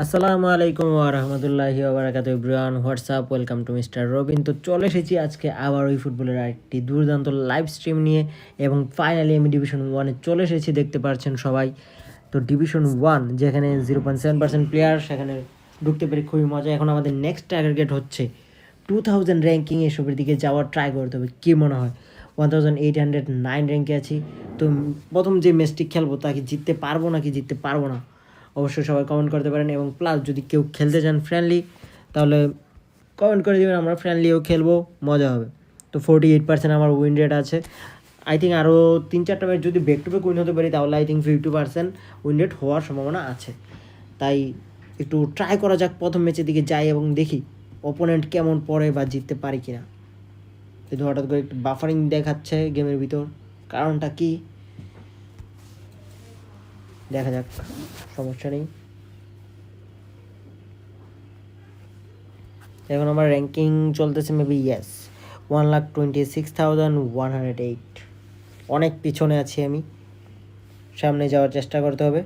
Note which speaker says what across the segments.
Speaker 1: আসসালামু আলাইকুম ওয়া রাহমাতুল্লাহি ওয়া বারাকাতুহু everyone WhatsApp welcome to MrRawBean। তো চলে এসেছি আজকে আবার ওই ফুটবলের আরেকটি দুর্দান্ত লাইভ স্ট্রিম নিয়ে এবং ফাইনালি আমি ডিভিশন 1-এ চলে এসেছি, দেখতে পাচ্ছেন সবাই। তো ডিভিশন 1 যেখানে 0.7% প্লেয়ার, সেখানে ঢুকতে পেরে খুবই মজা। এখন আমাদের নেক্সট টার্গেট হচ্ছে 2000 র্যাঙ্কিং এসবের দিকে যাওয়ার ট্রাই করতে হবে। কী মনে হয়? 1809 র্যাঙ্কে আছি। তো প্রথম যে ম্যাচটি খেলবো তাকে জিততে পারবো নাকি জিততে পারবো না, অবশ্যই সবাই কমেন্ট করতে পারেন। এবং প্লাস যদি কেউ খেলতে চান ফ্রেন্ডলি, তাহলে কমেন্ট করে দেবেন, আমরা ফ্রেন্ডলিও খেলবো, মজা হবে। তো 48% আমার উইন রেট আছে। আই থিঙ্ক আরও 3-4টা ম্যাচ যদি ব্যাক টু ব্যাক উইন হতে পারি, তাহলে আই থিঙ্ক 50% উইন রেট হওয়ার সম্ভাবনা আছে। তাই একটু ট্রাই করা যাক, প্রথম ম্যাচের দিকে যাই এবং দেখি অপোনেন্ট কেমন পড়ে বা জিততে পারি কিনা। কিন্তু হঠাৎ করে একটু বাফারিং দেখাচ্ছে গেমের ভিতর, কারণটা কি দেখা যাক, সমস্যা নেই। এখন আমার র্যাঙ্কিং চলতেছে মেবি 1,26,108। অনেক পিছনে আছি আমি, সামনে যাওয়ার চেষ্টা করতে হবে।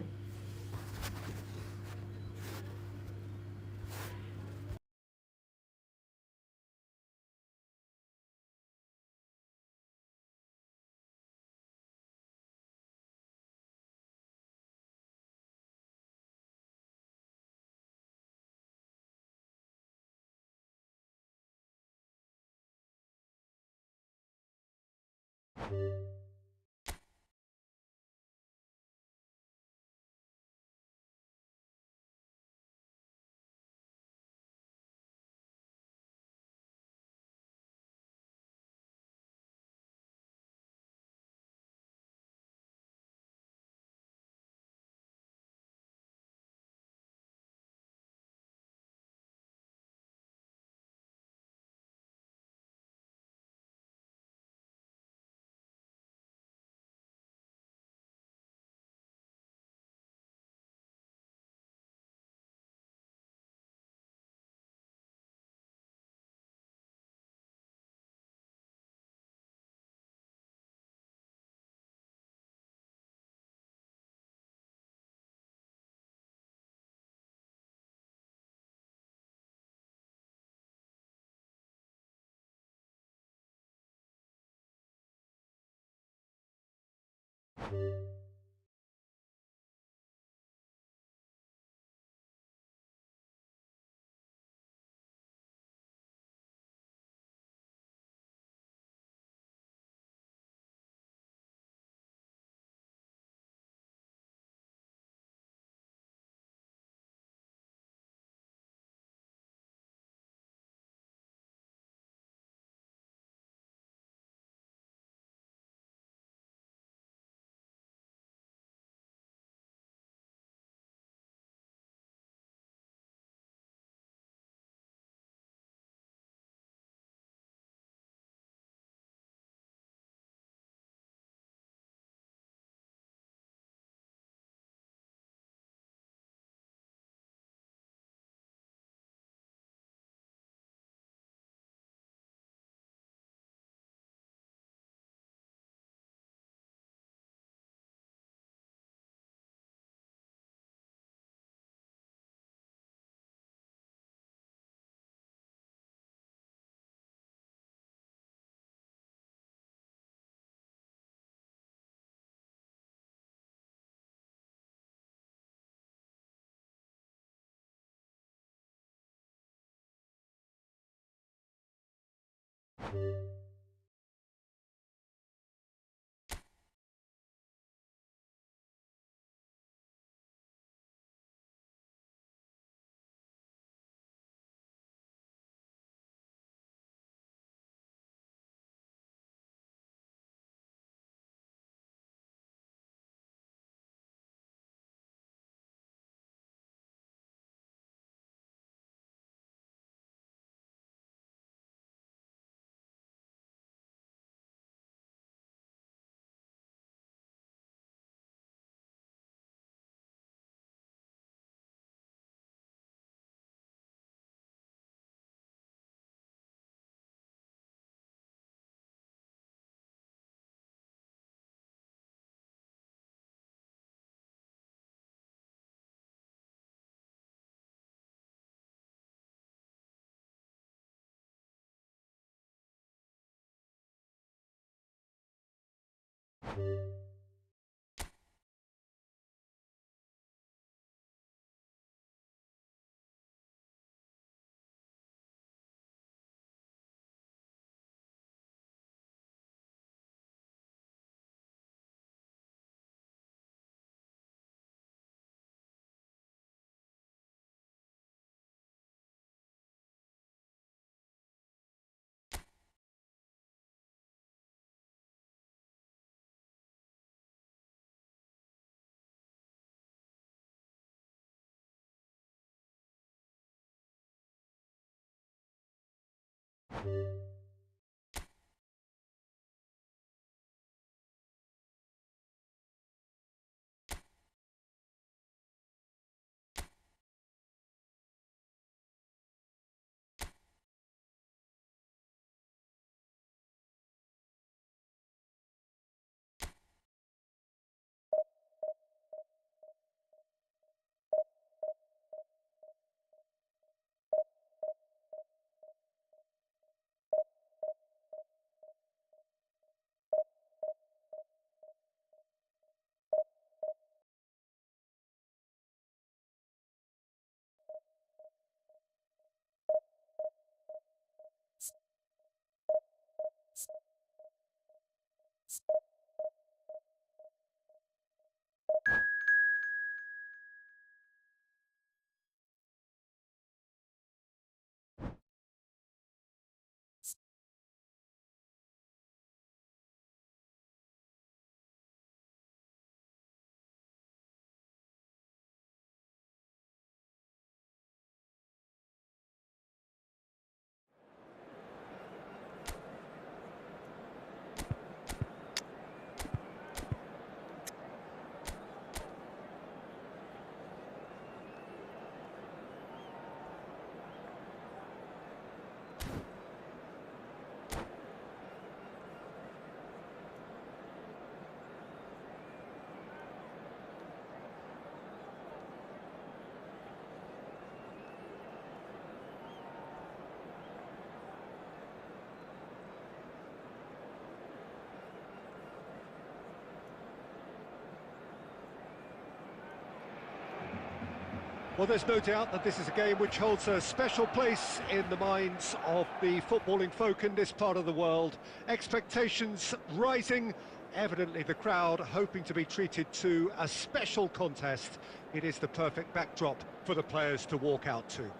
Speaker 2: Well, there's no doubt that this is a game which holds a special place in the minds of the footballing folk in this part of the world. Expectations rising, evidently the crowd hoping to be treated to a special contest. It is the perfect backdrop for the players to walk out to.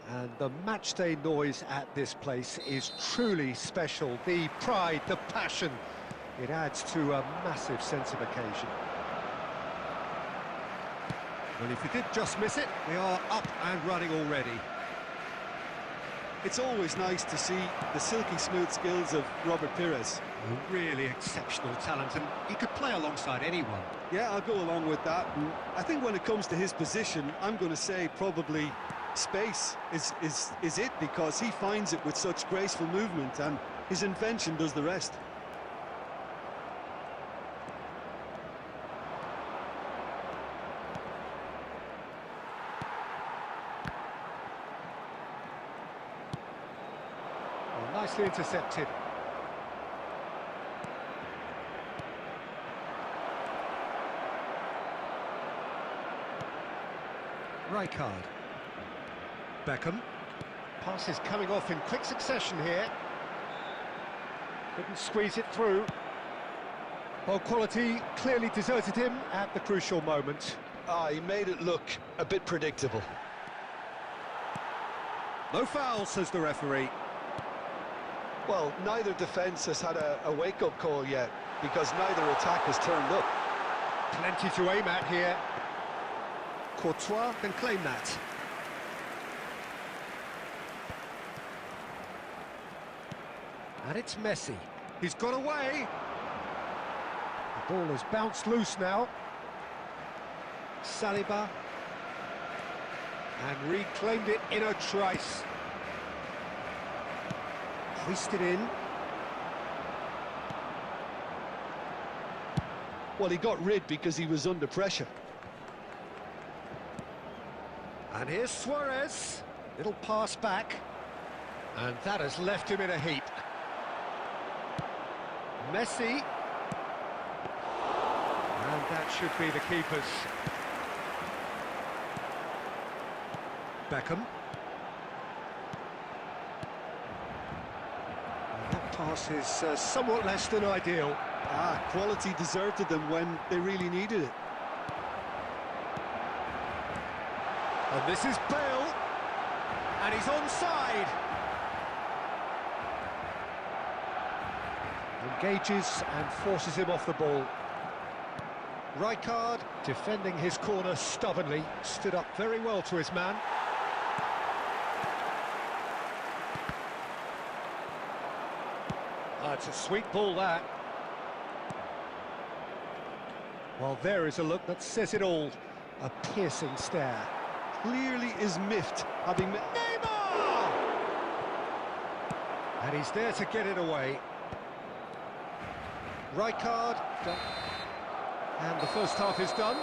Speaker 2: And the matchday noise at this place is truly special. The pride, the passion, it adds to a massive sense of occasion. Well, if you did just miss it, we are up and running already.
Speaker 3: It's always nice to see the silky smooth skills of Robert Pires.
Speaker 2: A really exceptional talent, and he could play alongside anyone.
Speaker 3: Yeah, I'll go along with that. And I think when it comes to his position, I'm going to say probably space is it, because he finds it with such graceful movement, and his invention does the rest.
Speaker 2: Nicely intercepted. Rijkaard. Beckham. Passes coming off in quick succession here. Couldn't squeeze it through. Well, quality clearly deserted him at the crucial moment.
Speaker 4: He made it look a bit predictable.
Speaker 2: No foul, says the referee.
Speaker 4: Well, neither defence has had a wake-up call yet, because neither attack has turned up.
Speaker 2: Plenty to aim at here. Potw can claim that. And it's Messi. He's got away. The ball has bounced loose now. Saliba. And reclaimed it in a trice. Hoisted in.
Speaker 4: Well, he got rid because he was under pressure.
Speaker 2: And here's Suarez. Little pass back. And that has left him in a heap. Messi. And that should be the keepers. Beckham. And that pass is somewhat less than ideal.
Speaker 3: Quality deserted them when they really needed it.
Speaker 2: And this is Bale. And he's onside. Engages and forces him off the ball. Rijkaard defending his corner stubbornly, stood up very well to his man. It's a sweet ball, that. Well, there is a look that says it all. A piercing stare.
Speaker 3: Clearly is miffed, having...
Speaker 2: Neymar! And he's there to get it away. Rijkaard. And the first half is done.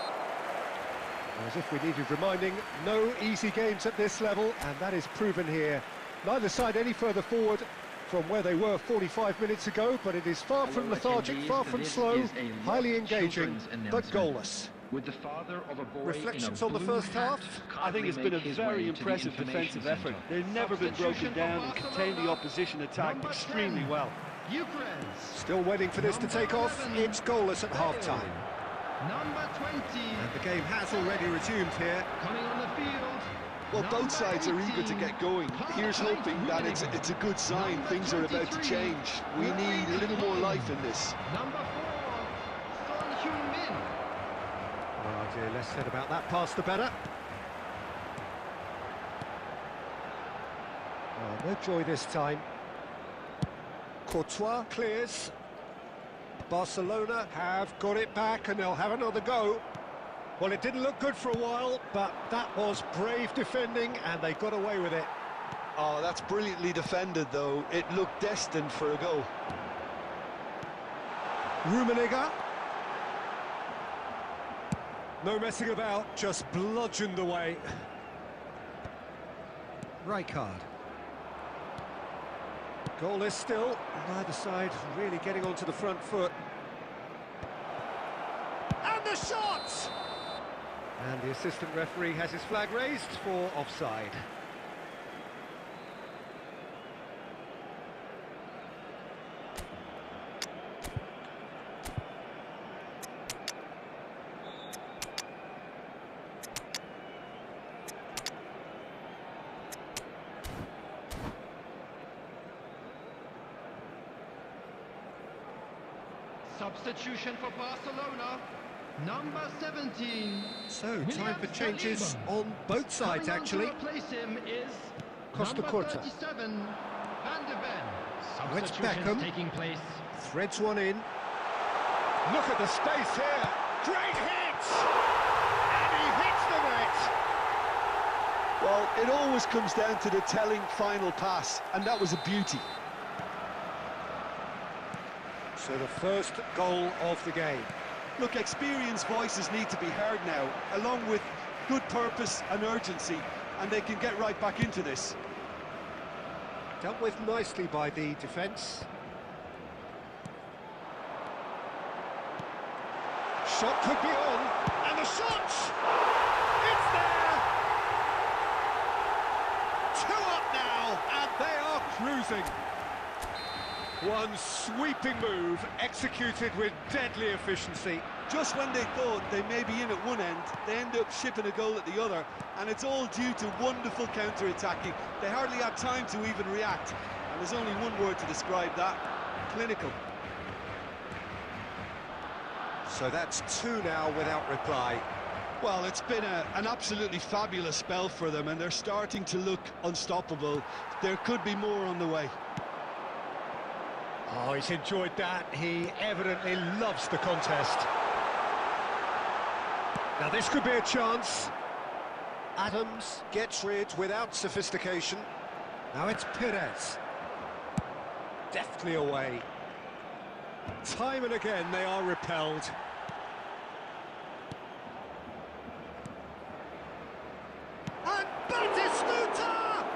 Speaker 2: As if we needed reminding, no easy games at this level, and that is proven here. Neither side any further forward from where they were 45 minutes ago, but it is far from lethargic, far from slow, highly engaging, but goalless.
Speaker 5: With the father of a boy
Speaker 2: Reflections
Speaker 5: in a
Speaker 2: on the
Speaker 5: blue
Speaker 2: first
Speaker 5: hat
Speaker 2: half?
Speaker 3: I think it's been a very impressive defensive effort. They've never been broken down and contained the opposition attack extremely well.
Speaker 2: Still waiting for this to take off. It's goalless at half-time.
Speaker 5: Number 20.
Speaker 2: And the game has already resumed here.
Speaker 5: Coming on the field.
Speaker 3: Well, both sides are eager to get going. Here's hoping that it's a good sign. Things are about to change. We need a little more life in this.
Speaker 5: Number 4. Son Heung-min.
Speaker 2: Oh dear, less said about that pass the better. Oh, no joy this time. Courtois clears. Barcelona have got it back and they'll have another go. Well, it didn't look good for a while, but that was brave defending and they got away with it.
Speaker 3: Oh, that's brilliantly defended, though. It looked destined for a goal.
Speaker 2: Rummenigge. No messing about, just bludgeoned away. Rijkaard. Goalless still, neither side really getting onto the front foot. And the shot! And the assistant referee has his flag raised for offside.
Speaker 5: Substitution for Barcelona. Number 17.
Speaker 2: So, time for changes on both sides, actually.
Speaker 5: To replace him is
Speaker 2: Costa
Speaker 5: number
Speaker 2: Curta.
Speaker 5: 37, Van de Ven.
Speaker 2: Now it's
Speaker 5: Substitutions
Speaker 2: Beckham.
Speaker 5: taking place.
Speaker 2: Threads one in. Look at the space here. Great hit! And he hits the net!
Speaker 3: Well, it always comes down to the telling final pass, and that was a beauty.
Speaker 2: So the first goal of the game.
Speaker 3: Look, experienced voices need to be heard now, along with good purpose and urgency, and they can get right back into this.
Speaker 2: Dealt with nicely by the defence. Shot could be on, and the shot! It's there! 2 up now, and they are cruising. One sweeping move, executed with deadly efficiency.
Speaker 3: Just when they thought they may be in at one end, they end up shipping a goal at the other, and it's all due to wonderful counter-attacking. They hardly had time to even react, and there's only one word to describe that: clinical.
Speaker 2: So that's 2 now without reply.
Speaker 3: Well, it's been an absolutely fabulous spell for them, and they're starting to look unstoppable. There could be more on the way.
Speaker 2: Oh, he's enjoyed that. He evidently loves the contest. Now this could be a chance. Adams gets rid without sophistication. Now it's Perez. Deftly away. Time and again they are repelled. And Batistuta!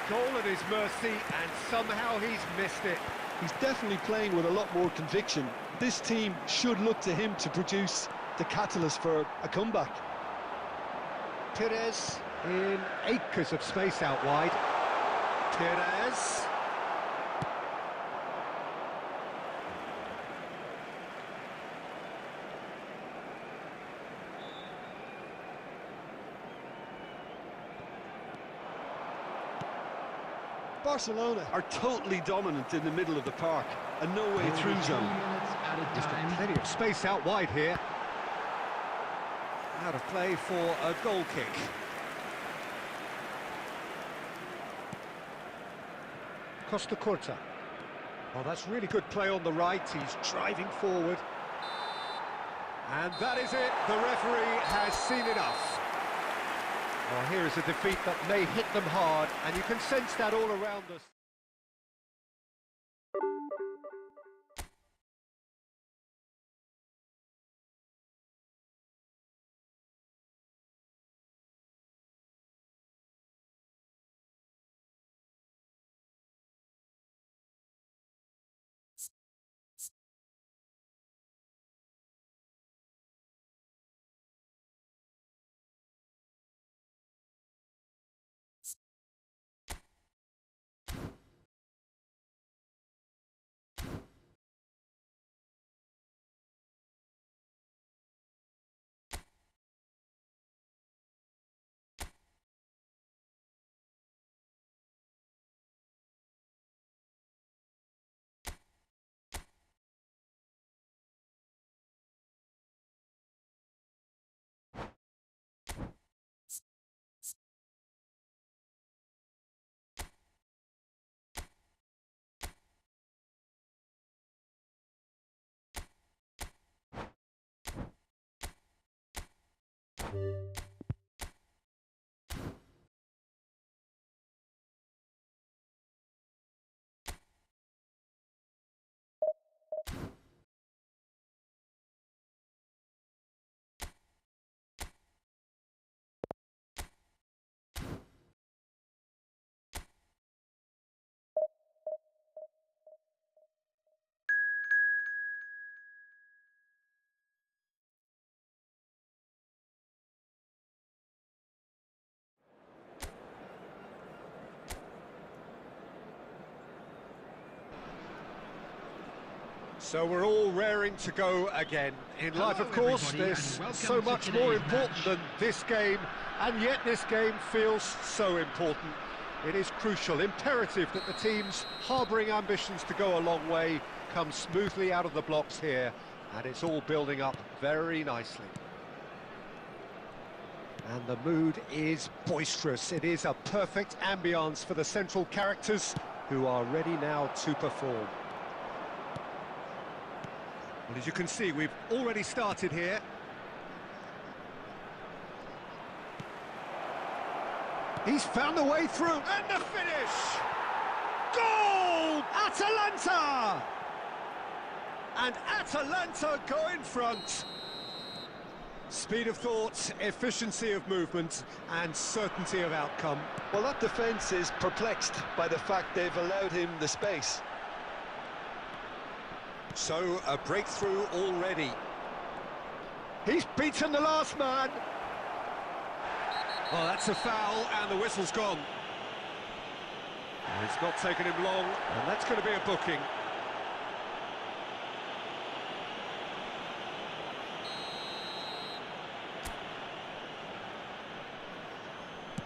Speaker 2: Goal at his mercy, and somehow he's missed it.
Speaker 3: He's definitely playing with a lot more conviction. This team should look to him to produce the catalyst for a comeback.
Speaker 2: Perez in acres of space out wide. Perez.
Speaker 3: Barcelona are totally dominant in the middle of the park, and no way through
Speaker 5: 2
Speaker 3: zone.
Speaker 5: minutes at a
Speaker 2: He's got
Speaker 5: time.
Speaker 2: plenty of space out wide here. Out of play for a goal kick. Costa Curta. Oh, that's really good play on the right. He's driving forward. And that is it. The referee has seen enough. Well, here is a defeat that may hit them hard, and you can sense that all around us. So we're all raring to go again. In life, of
Speaker 5: Hello,
Speaker 2: course,
Speaker 5: everybody,
Speaker 2: there's
Speaker 5: and welcome
Speaker 2: so
Speaker 5: to
Speaker 2: much more
Speaker 5: today's
Speaker 2: important
Speaker 5: match.
Speaker 2: than this game, and yet this game feels so important. It is crucial, imperative that the teams harbouring ambitions to go a long way come smoothly out of the blocks here, and it's all building up very nicely. And the mood is boisterous. It is a perfect ambience for the central characters who are ready now to perform. Well, as you can see, we've already started here. He's found a way through, and the finish! Goal! Atalanta! And Atalanta go in front. Speed of thought, efficiency of movement, and certainty of outcome.
Speaker 3: Well, that defence is perplexed by the fact they've allowed him the space.
Speaker 2: So, a breakthrough already. He's beaten the last man. Oh, that's a foul, and the whistle's gone. It's not taken him long, and that's going to be a booking.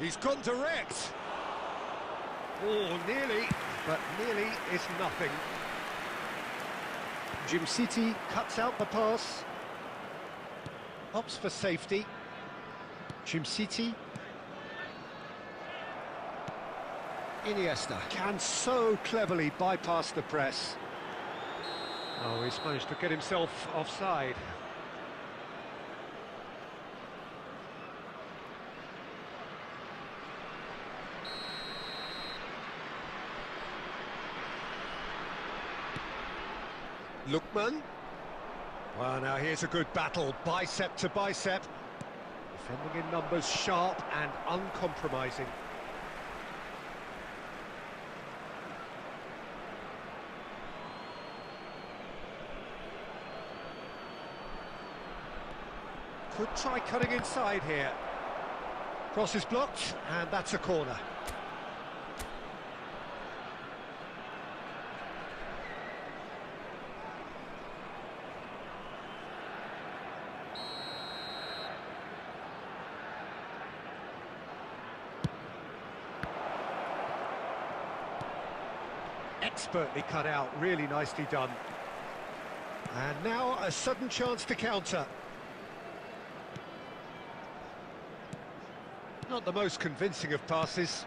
Speaker 2: He's gone direct. Oh, nearly, but nearly is nothing. Jim City cuts out the pass. Opts for safety. Jim City. Iniesta can so cleverly bypass the press. Oh, he's managed to get himself offside. Lookman. Well, now here's a good battle, bicep to bicep. Defending in numbers, sharp and uncompromising. Could try cutting inside here. Cross is blocked, and that's a corner. Expertly cut out, really nicely done. And now a sudden chance to counter. Not the most convincing of passes.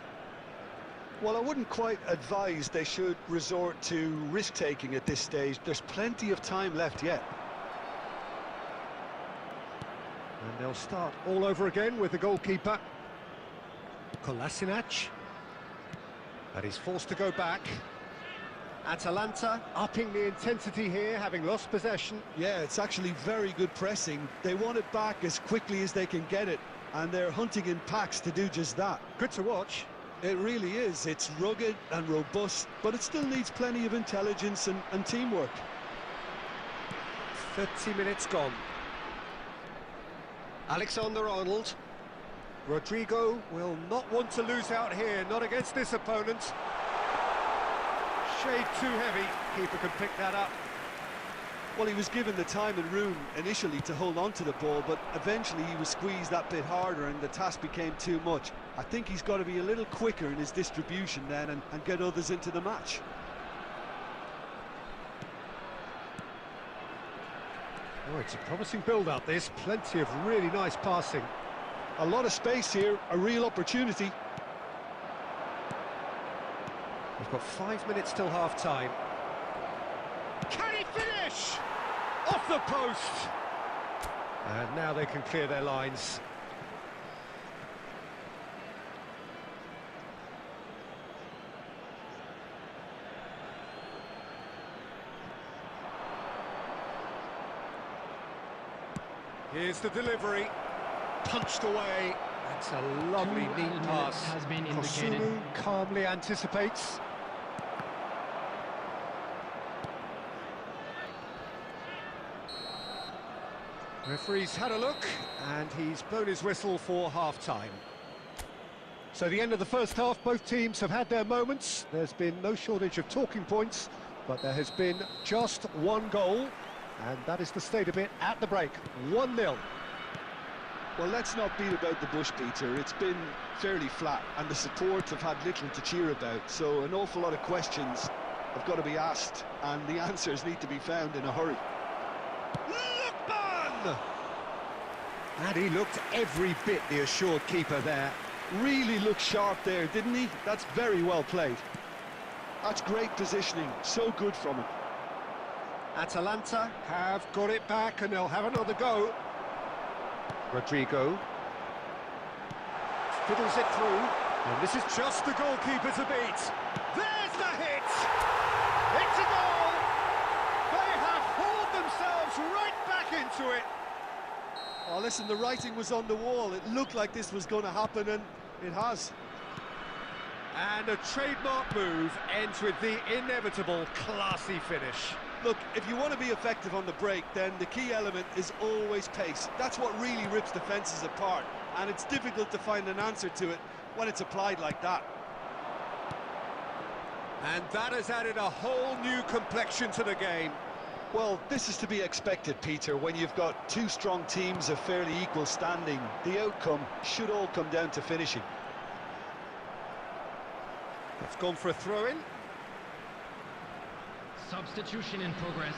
Speaker 3: Well, I wouldn't quite advise they should resort to risk-taking at this stage. There's plenty of time left yet.
Speaker 2: And they'll start all over again with the goalkeeper. Kolasinac. And he's forced to go back. Atalanta upping the intensity here, having lost possession.
Speaker 3: Yeah, it's actually very good pressing. They want it back as quickly as they can get it, and they're hunting in packs to do just that.
Speaker 2: Good to watch.
Speaker 3: It really is. It's rugged and robust, but it still needs plenty of intelligence and teamwork.
Speaker 2: 30 minutes gone. Alexander-Arnold. Rodrigo will not want to lose out here, not against this opponent. Shade too heavy, keeper can pick that up.
Speaker 3: Well, he was given the time and room initially to hold on to the ball, but eventually he was squeezed that bit harder and the task became too much. I think he's got to be a little quicker in his distribution then and get others into the match.
Speaker 2: Oh, it's a promising build-up, this. Plenty of really nice passing.
Speaker 3: A lot of space here, a real opportunity.
Speaker 2: We've got 5 minutes till half-time. Can he finish? Off the post! And now they can clear their lines. Here's the delivery. Punched away. That's a lovely, neat pass.
Speaker 5: Has been indicated.
Speaker 2: Kosumu calmly anticipates. Referee's had a look, and he's blown his whistle for half-time. So the end of the first half, both teams have had their moments. There's been no shortage of talking points, but there has been just one goal, and that is the state of it at the break. 1-0.
Speaker 3: Well, let's not beat about the bush, Peter. It's been fairly flat, and the support have had little to cheer about, so an awful lot of questions have got to be asked, and the answers need to be found in a hurry.
Speaker 2: And he looked every bit the assured keeper there.
Speaker 3: Really looked sharp there, didn't he? That's very well played. That's great positioning, so good from him.
Speaker 2: Atalanta have got it back, and they'll have another go. Rodrigo fiddles it through, and this is just the goalkeeper to beat. There's the hit! It's a goal! They have hauled themselves right back into it.
Speaker 3: Oh, listen, the writing was on the wall. It looked like this was going to happen, and it has.
Speaker 2: And a trademark move ends with the inevitable classy finish.
Speaker 3: Look, if you want to be effective on the break, then the key element is always pace. That's what really rips defences apart, and it's difficult to find an answer to it when it's applied like that.
Speaker 2: And that has added a whole new complexion to the game.
Speaker 3: Well, this is to be expected, Peter. When you've got two strong teams of fairly equal standing, the outcome should all come down to finishing.
Speaker 2: It's gone for a throw-in.
Speaker 5: Substitution in progress.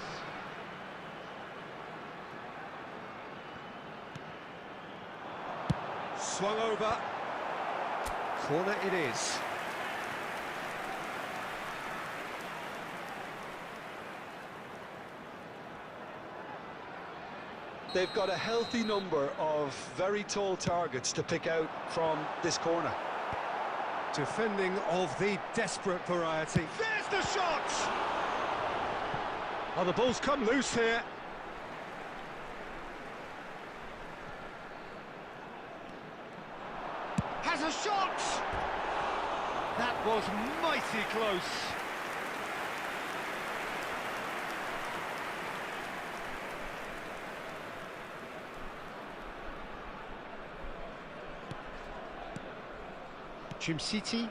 Speaker 2: Swung over. Corner it is.
Speaker 3: They've got a healthy number of very tall targets to pick out from this corner.
Speaker 2: Defending of the desperate variety. There's the shot! Oh, the ball's come loose here. Has a shot! That was mighty close. Jim City.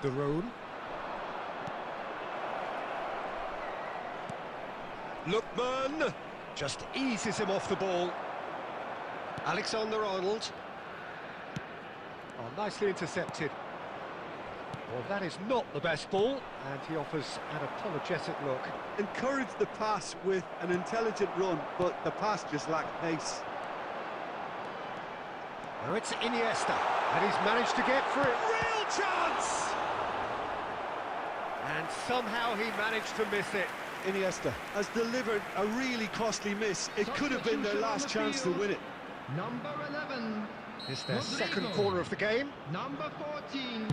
Speaker 2: Darone. Lookman just eases him off the ball. Alexander-Arnold. Oh, nicely intercepted. Well, that is not the best ball, and he offers an apologetic look.
Speaker 3: Encouraged the pass with an intelligent run, but the pass just lacked pace.
Speaker 2: Now it's Iniesta, and he's managed to get through it. Real chance! And somehow he managed to miss it.
Speaker 3: Iniesta has delivered a really costly miss. It could have been their last chance to win it.
Speaker 5: Number 11.
Speaker 2: It's their
Speaker 5: Rodrigo.
Speaker 2: second corner of the game.
Speaker 5: Number 14.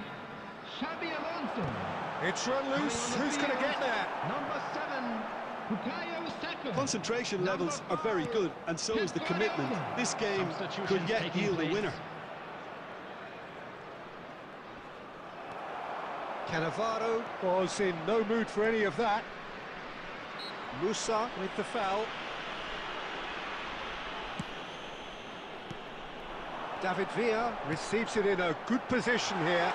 Speaker 5: Xabi Alonso.
Speaker 2: It's run loose. Who's going to get there?
Speaker 5: Number 7. Bukayo Saka.
Speaker 3: Concentration levels are very good, and so is the commitment. This game could yet yield a winner.
Speaker 2: Cannavaro was in no mood for any of that. Musa with the foul. David Villa receives it in a good position here.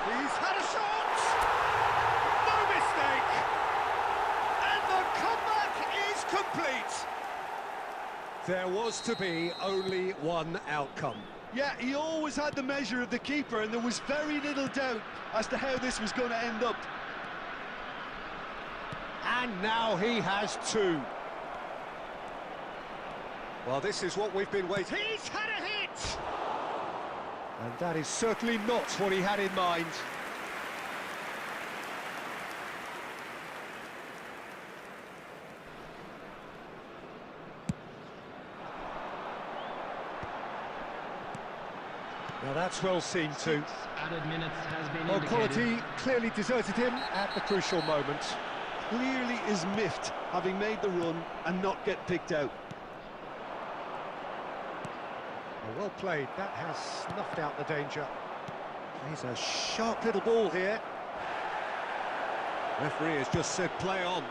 Speaker 2: He's had a shot! No mistake! And the comeback is complete! There was to be only one outcome.
Speaker 3: Yeah, he always had the measure of the keeper, and there was very little doubt as to how this was going to end up.
Speaker 2: And now he has two. Well, this is what we've been waiting. He's had a hit! And that is certainly not what he had in mind. Now that's well seen too.
Speaker 5: Added minutes has been
Speaker 2: Well,
Speaker 5: indicated.
Speaker 2: quality clearly deserted him at the crucial moment.
Speaker 3: Clearly is miffed, having made the run and not get picked out.
Speaker 2: Well played, that has snuffed out the danger. He's a sharp little ball here. Referee has just said play on.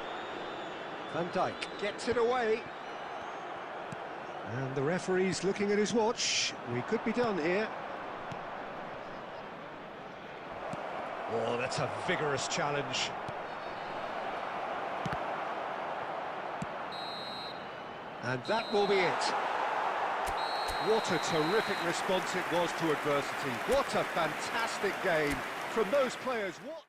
Speaker 2: Van Dijk gets it away. And the referee's looking at his watch. We could be done here. Oh, that's a vigorous challenge. And that will be it. What a terrific response it was to adversity. What a fantastic game from those players. What?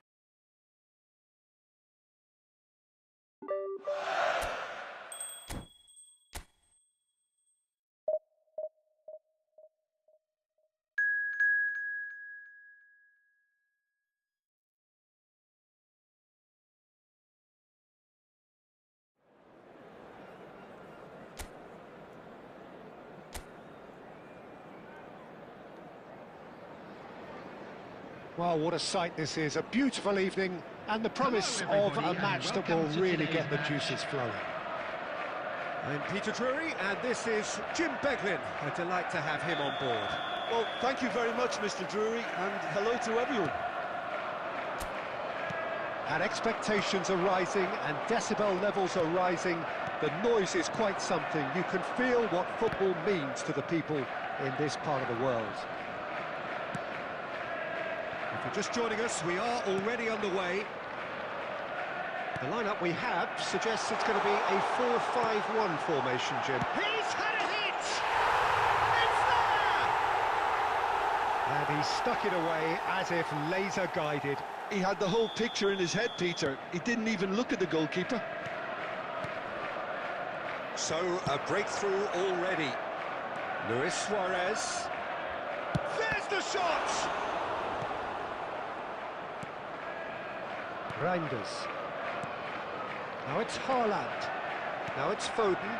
Speaker 2: Well, what a sight this is. A beautiful evening and the promise
Speaker 5: Hello,
Speaker 2: of a
Speaker 5: everybody,
Speaker 2: match
Speaker 5: and
Speaker 2: that will
Speaker 5: welcome to
Speaker 2: really
Speaker 5: today's
Speaker 2: get the
Speaker 5: match.
Speaker 2: juices flowing. I'm Peter Drury, and this is Jim Beglin. A delight to have him on board.
Speaker 3: Well, thank you very much, Mr. Drury, and hello to everyone.
Speaker 2: And expectations are rising and decibel levels are rising. The noise is quite something. You can feel what football means to the people in this part of the world. If you're just joining us, we are already underway. The lineup we have suggests it's going to be a 4-5-1 formation, Jim. He's had a hit! It's there! And he stuck it away as if laser guided.
Speaker 3: He had the whole picture in his head, Peter. He didn't even look at the goalkeeper.
Speaker 2: So, a breakthrough already. Luis Suarez. There's the shot! Reinders. Now it's Haaland. Now it's Foden.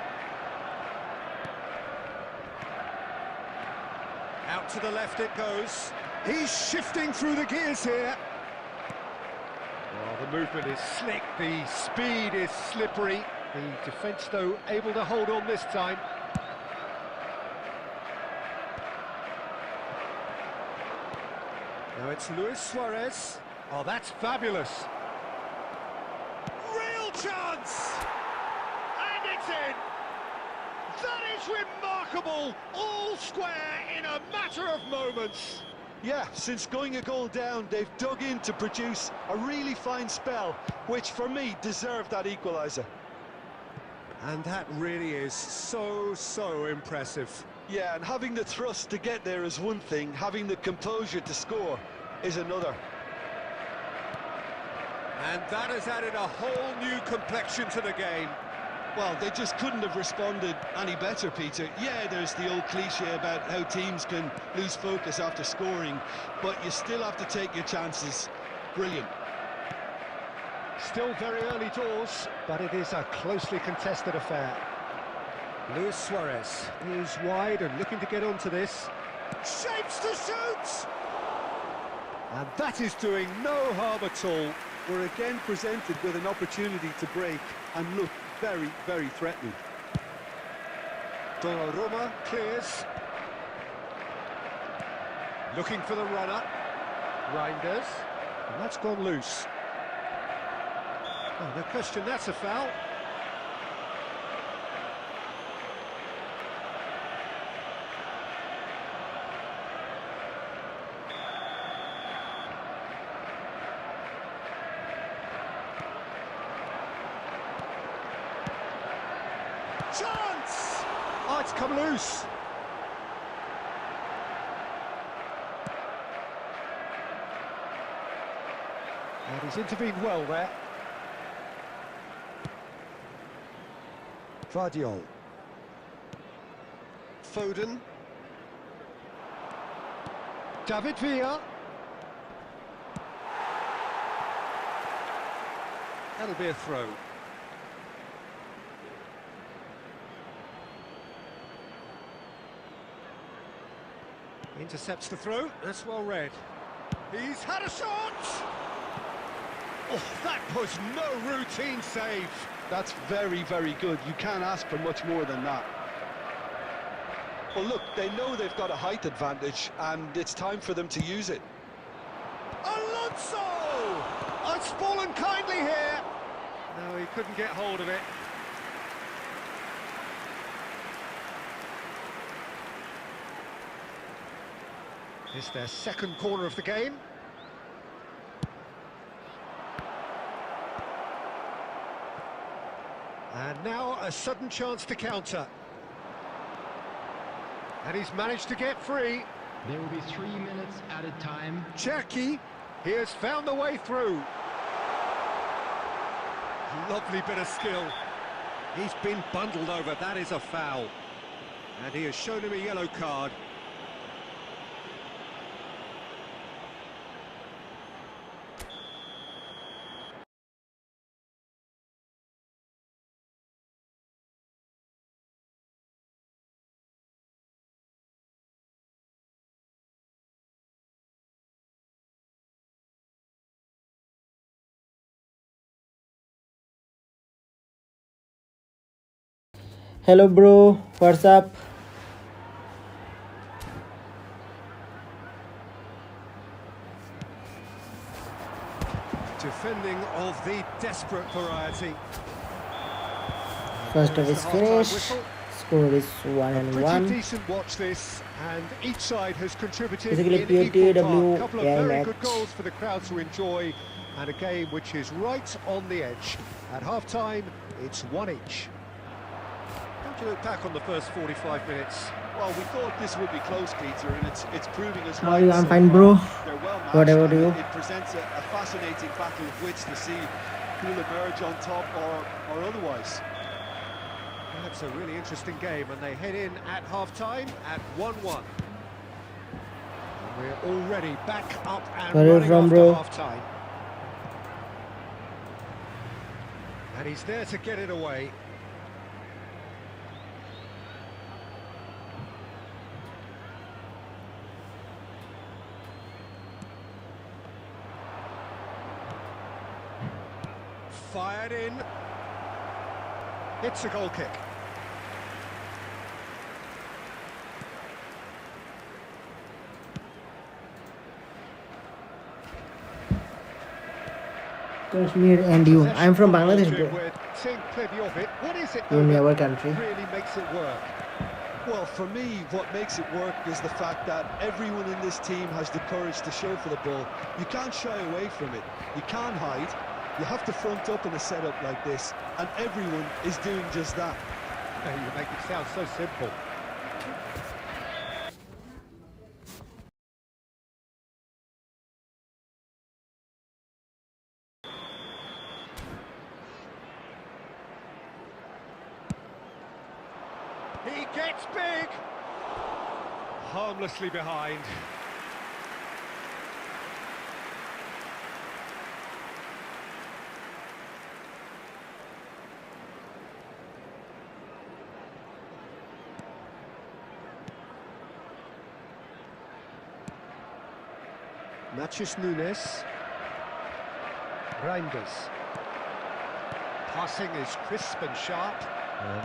Speaker 2: Out to the left it goes. He's shifting through the gears here. Well, the movement is slick, the speed is slippery. The defence, though, able to hold on this time. Now it's Luis Suarez. Oh, that's fabulous. Real chance! And it's in! That is remarkable! All square in a matter of moments.
Speaker 3: Yeah, since going a goal down, they've dug in to produce a really fine spell, which for me deserved that equaliser.
Speaker 2: And that really is so impressive.
Speaker 3: Yeah, and having the thrust to get there is one thing, having the composure to score is another.
Speaker 2: And that has added a whole new complexion to the game.
Speaker 3: Well, they just couldn't have responded any better, Peter. Yeah, there's the old cliche about how teams can lose focus after scoring, but you still have to take your chances. Brilliant.
Speaker 2: Still very early doors, but it is a closely contested affair. Luis Suarez is wide and looking to get onto this. Shapes to shoot! And that is doing no harm at all.
Speaker 3: We're again presented with an opportunity to break and look very, very threatening.
Speaker 2: Donnarumma clears. Looking for the runner. Reinders. And that's gone loose. Oh, no question, that's a foul. Chance! Oh, it's come loose. And he's intervened well there. Vardiol. Foden. David Villa. That'll be a throw. Intercepts the throw, that's well read. He's had a shot! Oh, that was no routine save.
Speaker 3: That's very, very good. You can't ask for much more than that. Well, look, they know they've got a height advantage, and it's time for them to use it.
Speaker 2: Alonso! Oh, it's fallen kindly here. No, he couldn't get hold of it. It's their second corner of the game. And now a sudden chance to counter. And he's managed to get free.
Speaker 5: There will be 3 minutes added time.
Speaker 2: Cherki, he has found the way through. Lovely bit of skill. He's been bundled over, that is a foul. And he has shown him a yellow card.
Speaker 1: Hello bro, what's up?
Speaker 2: Defending of the desperate variety.
Speaker 1: First half
Speaker 2: There's
Speaker 1: is
Speaker 2: the half-time
Speaker 1: finished.
Speaker 2: whistle.
Speaker 1: Score is
Speaker 2: Pretty
Speaker 1: 1-1.
Speaker 2: decent watch this, and each side has contributed
Speaker 1: Basically,
Speaker 2: in equal part.
Speaker 1: PATW
Speaker 2: A couple of
Speaker 1: AI
Speaker 2: very
Speaker 1: match.
Speaker 2: good goals for the crowd to enjoy, and a game which is right on the edge. At half-time, it's one each. How do you look back on the first 45 minutes?
Speaker 3: Well, we thought this would be close, Peter, and it's proving us
Speaker 1: How
Speaker 3: right.
Speaker 1: are you? I'm
Speaker 3: so
Speaker 1: fine,
Speaker 3: far.
Speaker 1: bro.
Speaker 3: They're well matched,
Speaker 1: What about
Speaker 3: and
Speaker 1: you?
Speaker 3: It presents a fascinating battle of wits to see who'll emerge on top or otherwise.
Speaker 2: That's a really interesting game, and they head in at half-time at 1-1. And we're already back up and
Speaker 1: Where are you
Speaker 2: running
Speaker 1: from,
Speaker 2: after
Speaker 1: bro?
Speaker 2: half-time. And he's there to get it away. Fired in. It's a goal kick.
Speaker 1: Kashmir and you. I'm from Bangladesh, bro.
Speaker 2: We're seeing plenty of it. What is it
Speaker 1: You in
Speaker 2: though
Speaker 1: our
Speaker 2: that
Speaker 1: country.
Speaker 2: really makes it work?
Speaker 3: Well, for me, what makes it work is the fact that everyone in this team has the courage to show for the ball. You can't shy away from it. You can't hide. You have to front up in a setup like this, and everyone is doing just that.
Speaker 2: You make it sound so simple. He gets big! Harmlessly behind. Nachos Nunes. Reinders. Passing is crisp and sharp.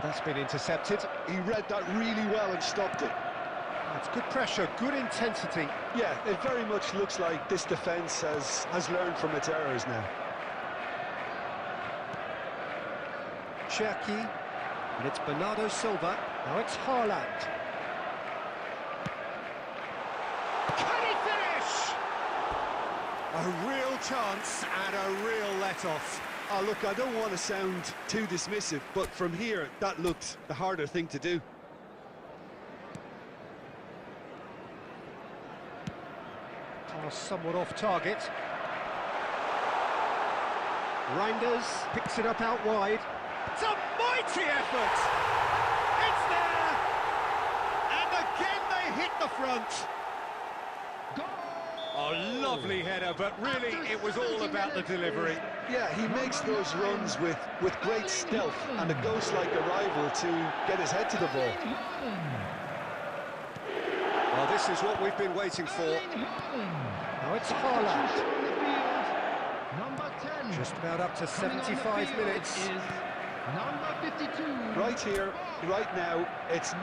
Speaker 2: That's been intercepted.
Speaker 3: He read that really well and stopped it.
Speaker 2: That's good pressure, good intensity.
Speaker 3: Yeah, it very much looks like this defence has learned from its errors now.
Speaker 2: Cherki, and it's Bernardo Silva. Now it's Haaland. Can he finish? A real chance and a real let-off.
Speaker 3: Oh, look, I don't want to sound too dismissive, but from here, that looked the harder thing to do.
Speaker 2: Pass somewhat off target. Reinders picks it up out wide. It's a mighty effort! It's there! And again they hit the front. A lovely header, but really it was all about the delivery.
Speaker 3: Yeah, he makes those runs with great stealth and a ghost-like arrival to get his head to the ball.
Speaker 2: Well, this is what we've been waiting for. Now it's Haaland. Just about up to 75 minutes.
Speaker 3: Right here, right now, it's...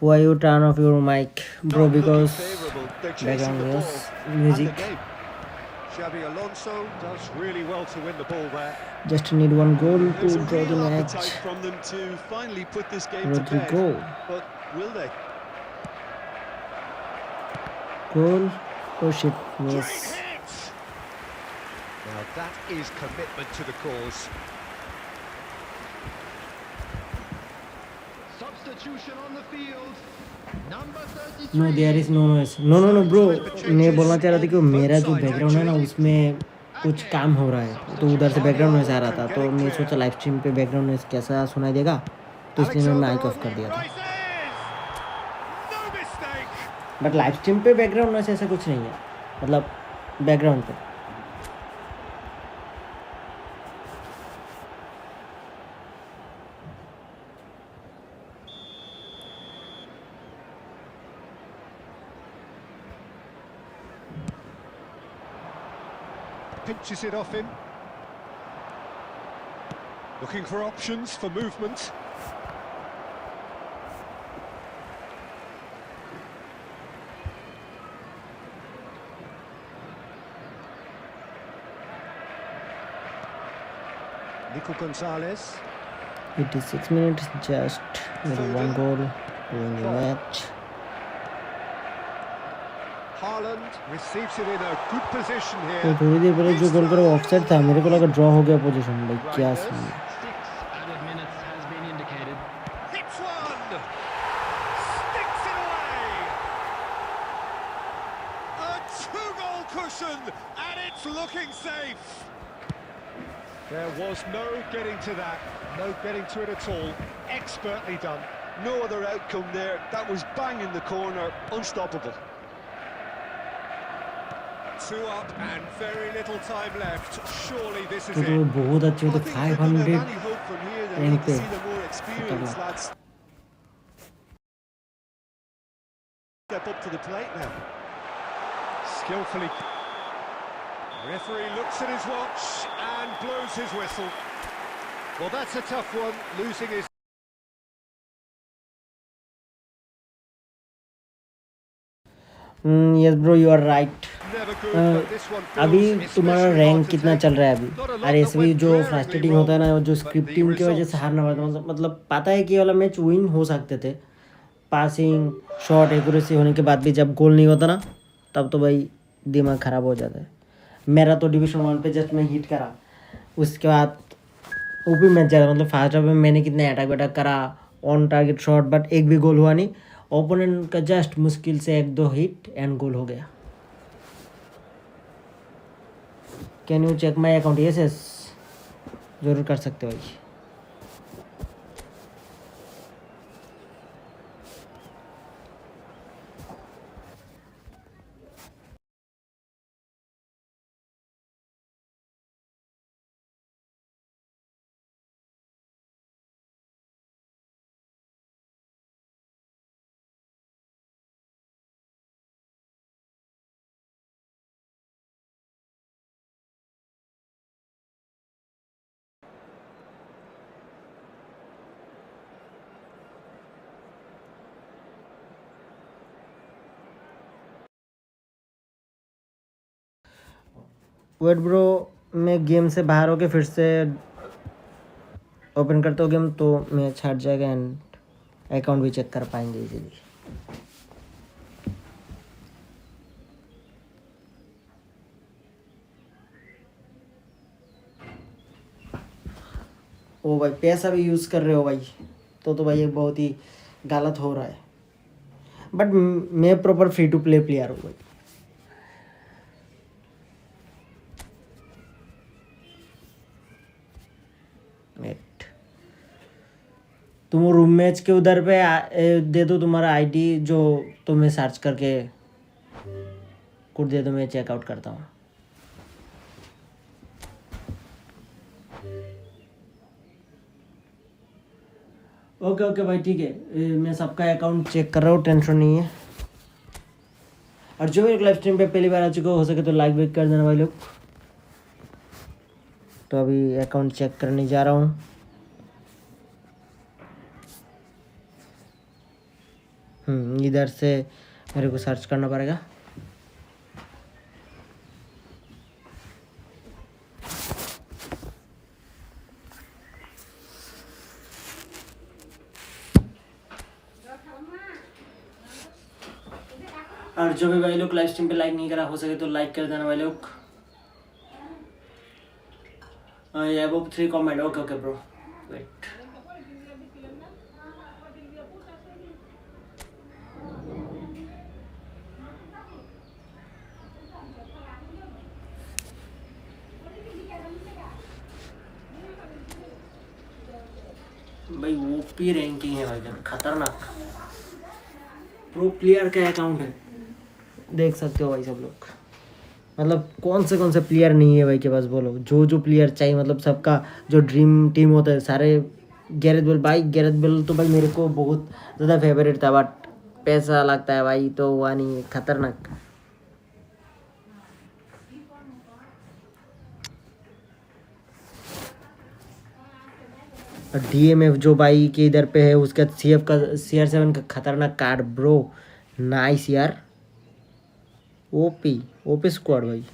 Speaker 1: Why you turn off your mic, bro?
Speaker 3: not looking
Speaker 1: Because
Speaker 3: favourable. They're chasing
Speaker 1: background
Speaker 3: the
Speaker 1: noise,
Speaker 3: ball and
Speaker 1: music.
Speaker 3: the game.
Speaker 2: Xabi Alonso does really well to win the ball there.
Speaker 1: Just need one goal
Speaker 3: There's
Speaker 1: to
Speaker 3: a
Speaker 1: draw the
Speaker 3: real
Speaker 1: match.
Speaker 3: appetite from them to finally put this game
Speaker 1: Draw
Speaker 3: to
Speaker 1: the
Speaker 3: bed.
Speaker 1: goal.
Speaker 3: But will they?
Speaker 1: Goal. Oh shit,
Speaker 2: Great
Speaker 1: miss.
Speaker 2: hit! Now that is commitment to the cause.
Speaker 5: Substitution on the field. Number 33.
Speaker 1: No, there is no noise. No, bro. मैं बोलना चाह रहा था कि वो मेरा जो background है ना उसमें कुछ काम हो रहा है, तो उधर से बैकग्राउंड नॉइज आ रहा था, तो मैं सोचा लाइव स्ट्रीम पे बैकग्राउंड नॉइज कैसा सुनाई देगा, तो इसलिए मैं माइक ऑफ कर दिया था. बट लाइव स्ट्रीम पे बैकग्राउंड नॉइज ऐसा कुछ नहीं है, मतलब बैकग्राउंड पे.
Speaker 2: Pinches it off him. Looking for options for movement. Nico Gonzalez.
Speaker 1: 86 minutes, just with one goal to win the match.
Speaker 2: Haaland receives it in a good position
Speaker 1: तो
Speaker 2: here.
Speaker 1: थोड़ी देर पहले जो गोल करा वो ऑफसाइड था, मेरे को लगा ड्रॉ हो गया पोजीशन. भाई क्या सीन है.
Speaker 5: 6 added minutes has been indicated.
Speaker 2: Hits one! Sticks it away! A two-goal cushion, and it's looking safe. There was no getting to that, no getting to it at all. Expertly done.
Speaker 3: No other outcome there. That was bang in the corner, unstoppable.
Speaker 2: 2 up and very little time left. Surely this is
Speaker 1: तो
Speaker 2: it.
Speaker 1: बहुत अच्छे
Speaker 3: Well,
Speaker 1: तो
Speaker 3: I think if they're gonna have
Speaker 1: 500
Speaker 3: any hope from here, they
Speaker 1: rank
Speaker 3: need to
Speaker 1: पे.
Speaker 3: see the more experienced lads step up to the plate now.
Speaker 2: Skillfully. Referee looks at his watch and blows his whistle. Well, that's a tough one, losing his
Speaker 1: yes bro you are right.
Speaker 2: Never good, but this one feels
Speaker 1: अभी तुम्हारा
Speaker 2: especially
Speaker 1: rank
Speaker 2: hard to
Speaker 1: कितना
Speaker 2: take.
Speaker 1: चल रहा है अभी?
Speaker 2: Not a lot
Speaker 1: अरे
Speaker 2: that
Speaker 1: ऐसे भी
Speaker 2: went
Speaker 1: जो
Speaker 2: glaringly
Speaker 1: फ्रस्ट्रेटिंग होता है ना,
Speaker 2: wrong,
Speaker 1: जो
Speaker 2: but
Speaker 1: स्क्रिप्टिंग
Speaker 2: the
Speaker 1: की वजह से
Speaker 2: results
Speaker 1: हारना पड़ता है। मतलब पता है कि ये वाला मैच विन हो सकते थे, पासिंग शॉट एक्यूरेसी होने के बाद भी जब गोल नहीं होता ना, तब तो भाई दिमाग ख़राब हो जाता है। मेरा तो डिवीज़न 1 पे जस्ट मैं हिट करा, उसके बाद वो भी मैच ज़्यादा, मतलब फर्स्ट हाफ में मैंने कितने अटैक वटैक करा, ऑन टारगेट शॉट, बट एक भी गोल हुआ नहीं। ओपोनेंट का जस्ट मुश्किल से 1-2 हिट एंड गोल हो गया। Can you check my account? Yes yes ज़रूर कर सकते हो भाई। वेट ब्रो, मैं गेम से बाहर होके फिर से ओपन करता हूँ गेम, तो मैच हट जाएगा एंड अकाउंट भी चेक कर पाएंगे इजीली। ओ भाई पैसा भी यूज़ कर रहे हो भाई, तो भाई ये बहुत ही गलत हो रहा है। बट मैं proper free to play player हूँ भाई। नेट तुम रूम मैच के उधर पे दे दो तुम्हारा आईडी, जो तुम्हें सर्च करके कोड दे दो, मैं चेकआउट करता हूँ। ओके ओके भाई ठीक है, मैं सबका अकाउंट चेक कर रहा हूँ, टेंशन नहीं है। और जो मेरे लाइव स्ट्रीम पे पहली बार आ चुके हो सके तो लाइक वेक कर देना भाई लोग। तो अभी अकाउंट चेक करने जा रहा हूँ। इधर से मेरे को सर्च करना पड़ेगा। और जो भी भाई लोग लाइव स्ट्रीम पे लाइक नहीं करा हो सके तो लाइक कर देना भाई लोग। ये above 3 comment. Okay okay bro wait. भाई ओपी रैंकिंग है भाई, खतरनाक प्रो प्लेयर का अकाउंट है, देख सकते हो भाई सब लोग। मतलब कौन से प्लेयर नहीं है भाई के पास, बोलो जो जो प्लेयर चाहिए। मतलब सबका जो ड्रीम टीम होता है सारे। गैरेथ बेल भाई, गैरेथ बेल तो भाई मेरे को बहुत ज़्यादा फेवरेट था, बट पैसा लगता है भाई तो हुआ नहीं, खतरनाक। डीएमएफ जो भाई के इधर पे है, उसका सीएफ का CR7 का खतरनाक कार्ड ब्रो, नाइस यार। ओपी स्क्वाड भाई।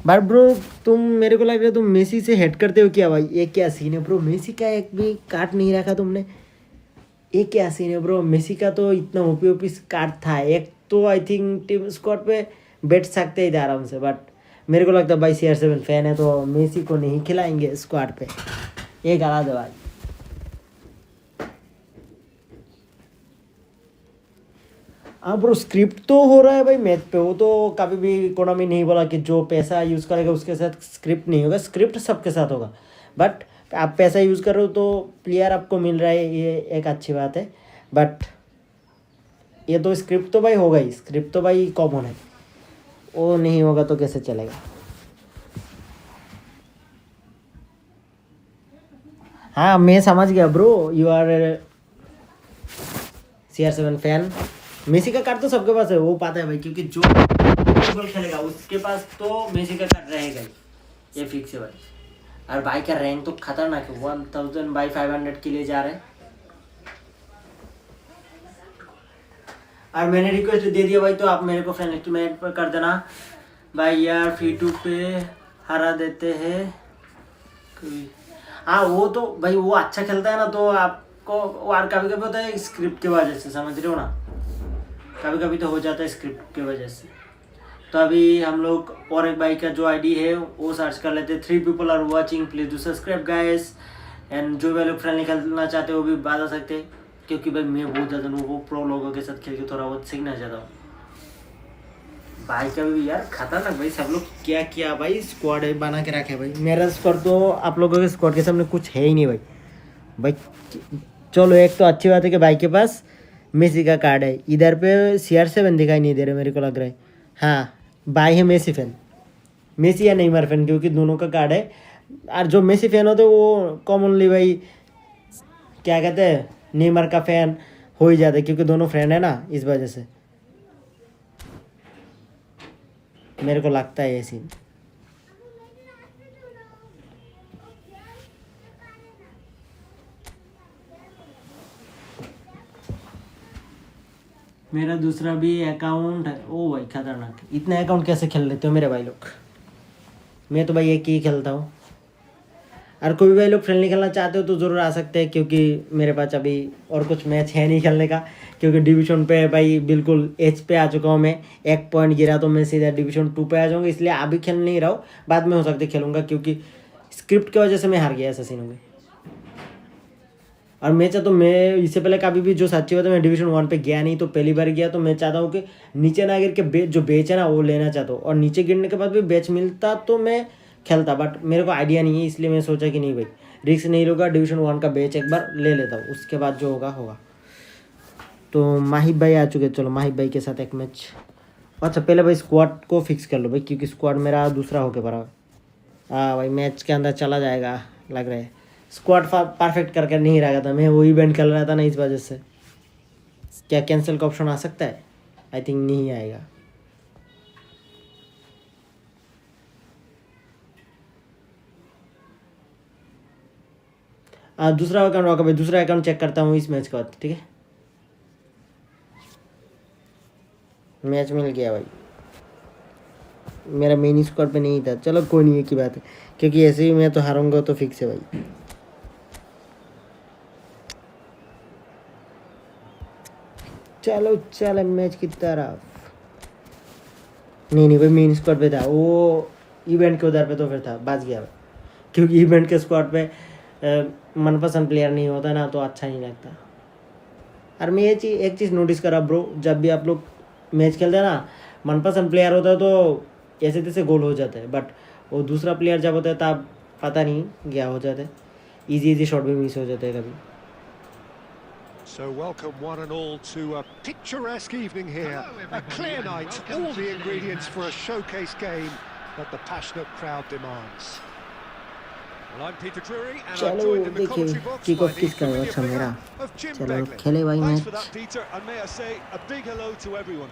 Speaker 1: बट ब्रो तुम मेरे को लग रहा है तुम मेसी से हेड करते हो क्या भाई? ये क्या सीन है ब्रो? मेसी का एक भी कार्ड नहीं रखा तुमने, ये क्या सीन है ब्रो? मेसी का तो इतना ओपी कार्ड था एक, तो आई थिंक टीम स्क्वाड पे बैठ सकते ही थे आराम से। बट मेरे को लगता है भाई CR7 फैन है तो मेसी को नहीं खिलाएंगे स्क्वाड पे, ये गलत है भाई। हाँ ब्रो स्क्रिप्ट तो हो रहा है भाई मैच पे, वो तो कभी भी कोनामी नहीं बोला कि जो पैसा यूज़ करेगा उसके साथ स्क्रिप्ट नहीं होगा, स्क्रिप्ट सबके साथ होगा। बट आप पैसा यूज़ कर रहे हो तो प्लेयर आपको मिल रहा है, ये एक अच्छी बात है। बट ये तो स्क्रिप्ट तो भाई होगा ही, स्क्रिप्ट तो भाई कॉमन है, वो नहीं होगा तो कैसे चलेगा। हाँ मैं समझ गया bro, you are CR7 fan. Messi का कार्ड तो सबके पास है, वो पता है भाई, क्योंकि जो फुटबॉल खेलेगा उसके पास तो मेसी का कार्ड रहेगा ही, ये फिक्स है भाई। और भाई का रैंक तो खतरनाक है, 1000/500 के लिए जा रहे हैं। और मैंने रिक्वेस्ट दे दिया भाई, तो आप मेरे को फ्रेंड लिस्ट में ऐड कर देना भाई। यार फ्री टू पे हरा देते हैं कोई। हाँ वो तो भाई वो अच्छा खेलता है ना, तो आपको और कभी कभी होता है स्क्रिप्ट की वजह से, समझ रहे हो ना, कभी कभी तो हो जाता है स्क्रिप्ट की वजह से। तो अभी हम लोग और एक भाई का जो आईडी है वो सर्च कर लेते हैं। 3 people are watching, please do subscribe guys. And जो भी लोग फ्रेंडली खेलना चाहते हैं वो भी बता सकते हैं, क्योंकि भाई मैं बहुत ज़्यादा वो प्रो लोगों के साथ खेल के थोड़ा बहुत सीखना चाहता हूँ। भाई का भी यार खतरनाक भाई, सब लोग क्या किया भाई, स्क्वाड बना के रखे भाई। मेरा स्क्वाड तो आप लोगों के स्क्वाड के सामने कुछ है ही नहीं भाई। भाई चलो एक तो अच्छी बात है कि भाई के पास मेसी का कार्ड है। इधर पे CR7 दिखाई नहीं दे रहा मेरे को लग रहा है। हाँ भाई है मेसी फैन, मेसी या नेमार फैन, क्योंकि दोनों का कार्ड है। और जो मेसी फैन होते हैं वो कॉमनली भाई क्या कहते हैं, नेमार का फैन हो ही जाता है, क्योंकि दोनों फ्रेंड है ना, इस वजह से मेरे को लगता है ये सीन। मेरा दूसरा भी अकाउंट है। ओ भाई खतरनाक, इतने अकाउंट कैसे खेल लेते हो मेरे भाई लोग? मैं तो भाई एक ही खेलता हूँ। और कोई भी भाई लोग फ्रेंडली खेलना चाहते हो तो ज़रूर आ सकते हैं, क्योंकि मेरे पास अभी और कुछ मैच है नहीं खेलने का, क्योंकि डिवीज़न पे भाई बिल्कुल एच पे आ चुका हूँ मैं। 1 पॉइंट गिरा तो मैं सीधा डिवीज़न 2 पे आ जाऊँगा, इसलिए अभी खेल नहीं रहा हूँ, बाद में हो सकते खेलूँगा, क्योंकि स्क्रिप्ट की वजह से मैं हार गया ऐसा सीन हो गया। और मैं चाहता हूँ, मैं इससे पहले कभी भी जो सच्ची बात है मैं डिवीज़न 1 पे गया नहीं, तो पहली बार गया, तो मैं चाहता हूँ कि नीचे ना गिर के जो बेच है ना वो लेना चाहता हूँ। और नीचे गिरने के बाद भी बेच मिलता तो मैं खेलता, बट मेरे को आइडिया नहीं है, इसलिए मैं सोचा कि नहीं भाई रिस्क नहीं लूँगा, डिवीज़न 1 का बेच एक बार ले लेता हूँ, उसके बाद जो होगा होगा। तो माहिब भाई आ चुके, चलो माहिब भाई के साथ एक मैच। अच्छा पहले भाई स्क्वाड को फिक्स कर लो भाई, क्योंकि स्क्वाड मेरा दूसरा होके पड़ा। हाँ भाई मैच के अंदर चला जाएगा लग रहा है। स्क्वाड परफेक्ट करके नहीं रहा था मैं, वो इवेंट खेल रहा था ना, इस वजह से। क्या कैंसिल का ऑप्शन आ सकता है? आई थिंक नहीं आएगा। दूसरा अकाउंट होगा भाई, दूसरा अकाउंट चेक करता हूँ इस मैच के बाद, ठीक है। मैच मिल गया भाई, मेरा मेन स्क्वाड पे नहीं था, चलो कोई नहीं, एक ही बात है, क्योंकि ऐसे ही मैं तो हारूंगा तो फिक्स है भाई। चलो चलो मैच की तरफ। नहीं भाई मेन स्क्वाड पे था वो, इवेंट के उधर पे तो फिर था, बच गया भाई, क्योंकि इवेंट के स्क्वाड पे मनपसंद प्लेयर नहीं होता ना, तो अच्छा नहीं लगता। और मैं एक चीज़ नोटिस करा ब्रो, जब भी आप लोग मैच खेलते हैं ना, मनपसंद प्लेयर होता है तो ऐसे तैसे गोल हो जाता है, बट वो दूसरा प्लेयर जब होता है तब पता नहीं क्या हो जाता है, इजी शॉट भी मिस हो जाता है कभी।
Speaker 2: So welcome one and all to a picturesque evening here, a clear night, all the ingredients for a showcase game that the passionate crowd demands. Well, I'm Potw and I'm joined in the commentary box by the familiar figure of Jim Bellingham.
Speaker 1: खेले भाई
Speaker 3: Thanks
Speaker 1: match.
Speaker 3: for that, Peter, and may I say a big hello to everyone.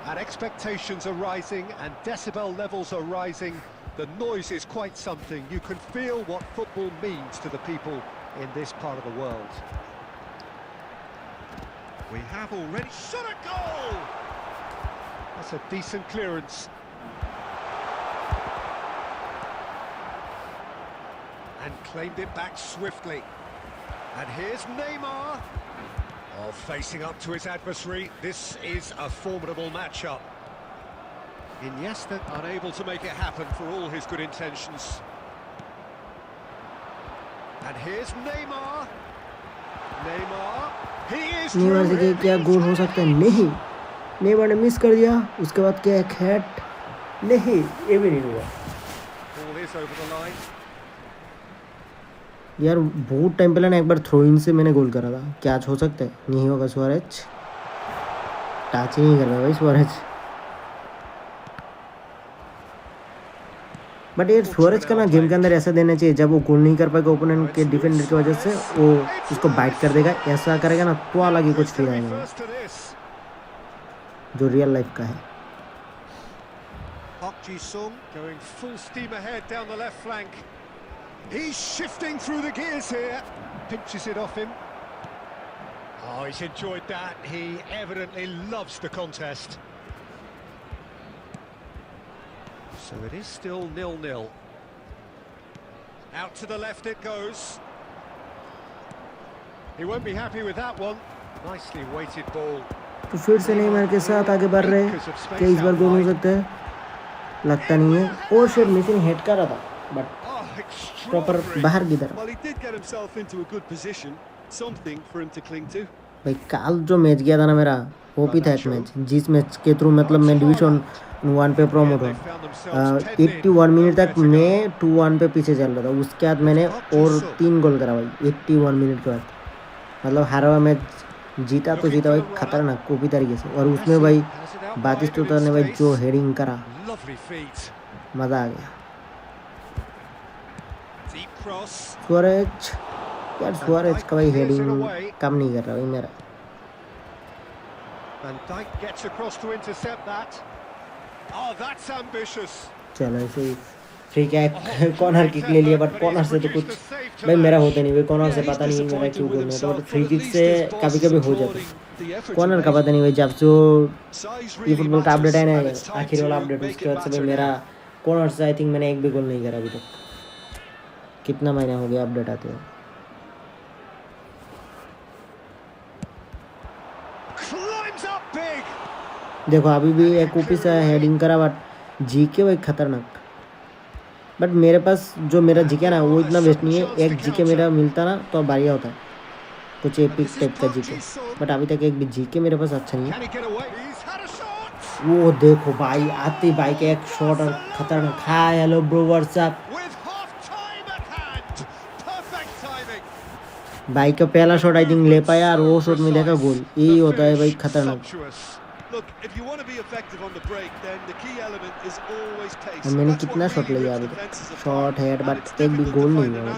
Speaker 2: And expectations are rising and decibel levels are rising. The noise is quite something. You can feel what football means to the people in this part of the world. We have already shot a goal! That's a decent clearance. And claimed it back swiftly. And here's Neymar. Oh, facing up to his adversary. This is a formidable matchup. Iniesta unable to make it happen for all his good intentions. And here's Neymar. Neymar. He is
Speaker 1: Neymar से क्या गोल हो सकता है? नहीं, Neymar ने miss कर दिया, उसके बाद क्या एक हेड, नहीं ये भी नहीं हुआ
Speaker 2: Ball is over the line.
Speaker 1: यार। बहुत टाइम पहले ना एक बार थ्रो इन से मैंने गोल करा था, क्या हो सकता है? नहीं होगा, सुआरेज टच ही नहीं कर रहा भाई सुआरेज। बट ये सुआरेज का ना गेम के अंदर ऐसा देना चाहिए, जब वो गोल नहीं कर पाएगा ओपोनेंट के डिफेंडर की वजह से, वो उसको बाइट कर देगा, ऐसा करेगा ना तो अलग ही कुछ फील आएगा, जो रियल लाइफ का है।
Speaker 2: Ji-sung going full steam ahead down the left flank. He's shifting through the gears here. Pinches it off him. Oh, he's enjoyed that. He evidently loves the contest. So it is still 0-0. Out to the left it goes. He won't be happy with that one. Nicely weighted ball.
Speaker 1: तो फिर से Neymar के साथ आगे बढ़ रहे हैं क्या इस बार गोल हो सकता है लगता नहीं है और शायद मिसिंग हेड कर रहा था बट प्रॉपर बाहर की तरफ भाई काल जो मैच गया था ना मेरा वो भी था एक मैच जिस मैच के थ्रू मतलब मैं डिवीजन 1 पे प्रमोट हुआ 81 मिनट तक मैं 2-1 पे पीछे चल रहा था उसके बाद मैंने और 3 गोल करा भाई 81 मिनट के बाद मतलब हारा हुआ मैच जीता तो जीता भाई खतरनाक कोई तरीके से और उसमें भाई बातिस्टुता ने भाई जो हेडिंग करा मजा आ गया सुआरेज का भाई हेडिंग कम नहीं कर रहा भाई मेरा चलो ऐसे फ्री किक कॉर्नर किक ले लिया बट कॉर्नर से तो कुछ भाई मेरा होता नहीं भाई कॉर्नर से पता नहीं मेरा क्यों गोल नहीं होता बट फ्री किक से कभी कभी हो जाता है कॉर्नर का पता नहीं भाई जब जो ये फुटबॉल का अपडेट है ना आखिर वाला अपडेट उसके बाद से भाई मेरा कॉर्नर से आई थिंक मैंने एक भी गोल नहीं करा अभी तक कितना महीना हो गया अपडेट आते हुए देखो अभी भी एक ऊपी से हेडिंग करा बट जीके भाई खतरनाक बट मेरे पास जो मेरा जीके ना वो इतना बेस्ट नहीं है एक जीके मेरा मिलता ना तो बढ़िया होता है कुछ एपिक टाइप का जीके बट अभी तक एक भी जीके मेरे पास अच्छा नहीं है वो देखो भाई आती भाई के एक शॉट और खतरनाक हाय हेलो ब्रो व्हाट्सअप भाई का पहला शॉट आई थिंक ले पाया और वो शॉट में देखा गोल यही होता है भाई खतरनाक और मैंने कितना शॉट लिया अभी तक शॉट हेड बट एक भी गोल नहीं हुआ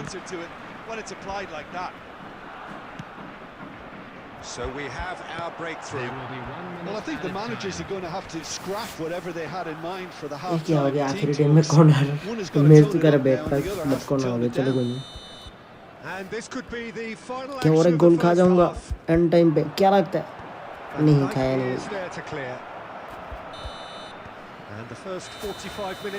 Speaker 2: So we have our breakthrough.
Speaker 3: Well, I think the managers are going to have to scrap whatever they had in mind for the half
Speaker 1: क्या हो
Speaker 3: time.
Speaker 1: गया आखिरी टाइम में कॉर्नर मैच तो कर बैक पास बट कॉर्नर हो गया चलो कोई नहीं
Speaker 2: And this could be the final
Speaker 1: क्या और एक गोल खा जाऊंगा एंड टाइम पे क्या लगता है नहीं खाया नहीं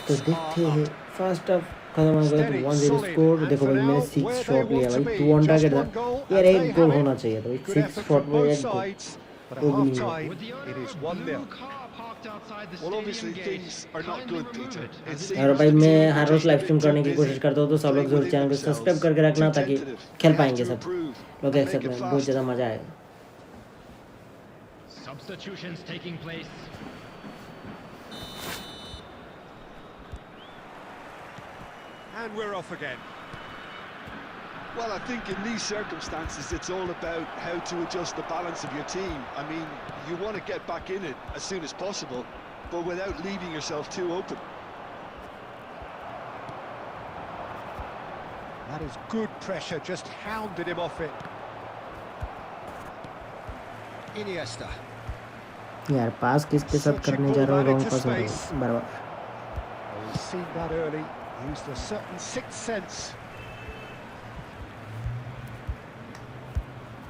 Speaker 1: तो देखते हैं फर्स्ट हाफ खत्म हो गया तो 1-0 स्कोर देखो भाई मैंने 6 शॉट लिया भाई 2 ऑन टारगेट था यार एक गोल होना चाहिए था 6 शॉट में एक गोल वो भी नहीं हुआ
Speaker 3: Well, obviously things are not good, Peter.
Speaker 1: और भाई मैं हर रोज लाइव स्ट्रीम करने की कोशिश करता हूँ तो सब लोग जरूर चैनल को सब्सक्राइब करके रखना ताकि खेल पाएंगे सब लोग देख सकते हैं बहुत ज़्यादा मजा आएगा
Speaker 5: Substitutions taking place.
Speaker 2: And we're off again.
Speaker 3: Well, I think in these circumstances, it's all about how to adjust the balance of your team. I mean, you want to get back in it as soon as possible, but without leaving yourself too open.
Speaker 2: That is good pressure, just hounded him off it. Iniesta.
Speaker 1: यार पास किसके साथ करने जा रहा हूँ wrong पास हो रहा है बराबर
Speaker 2: He's seen that early, used a certain sixth sense.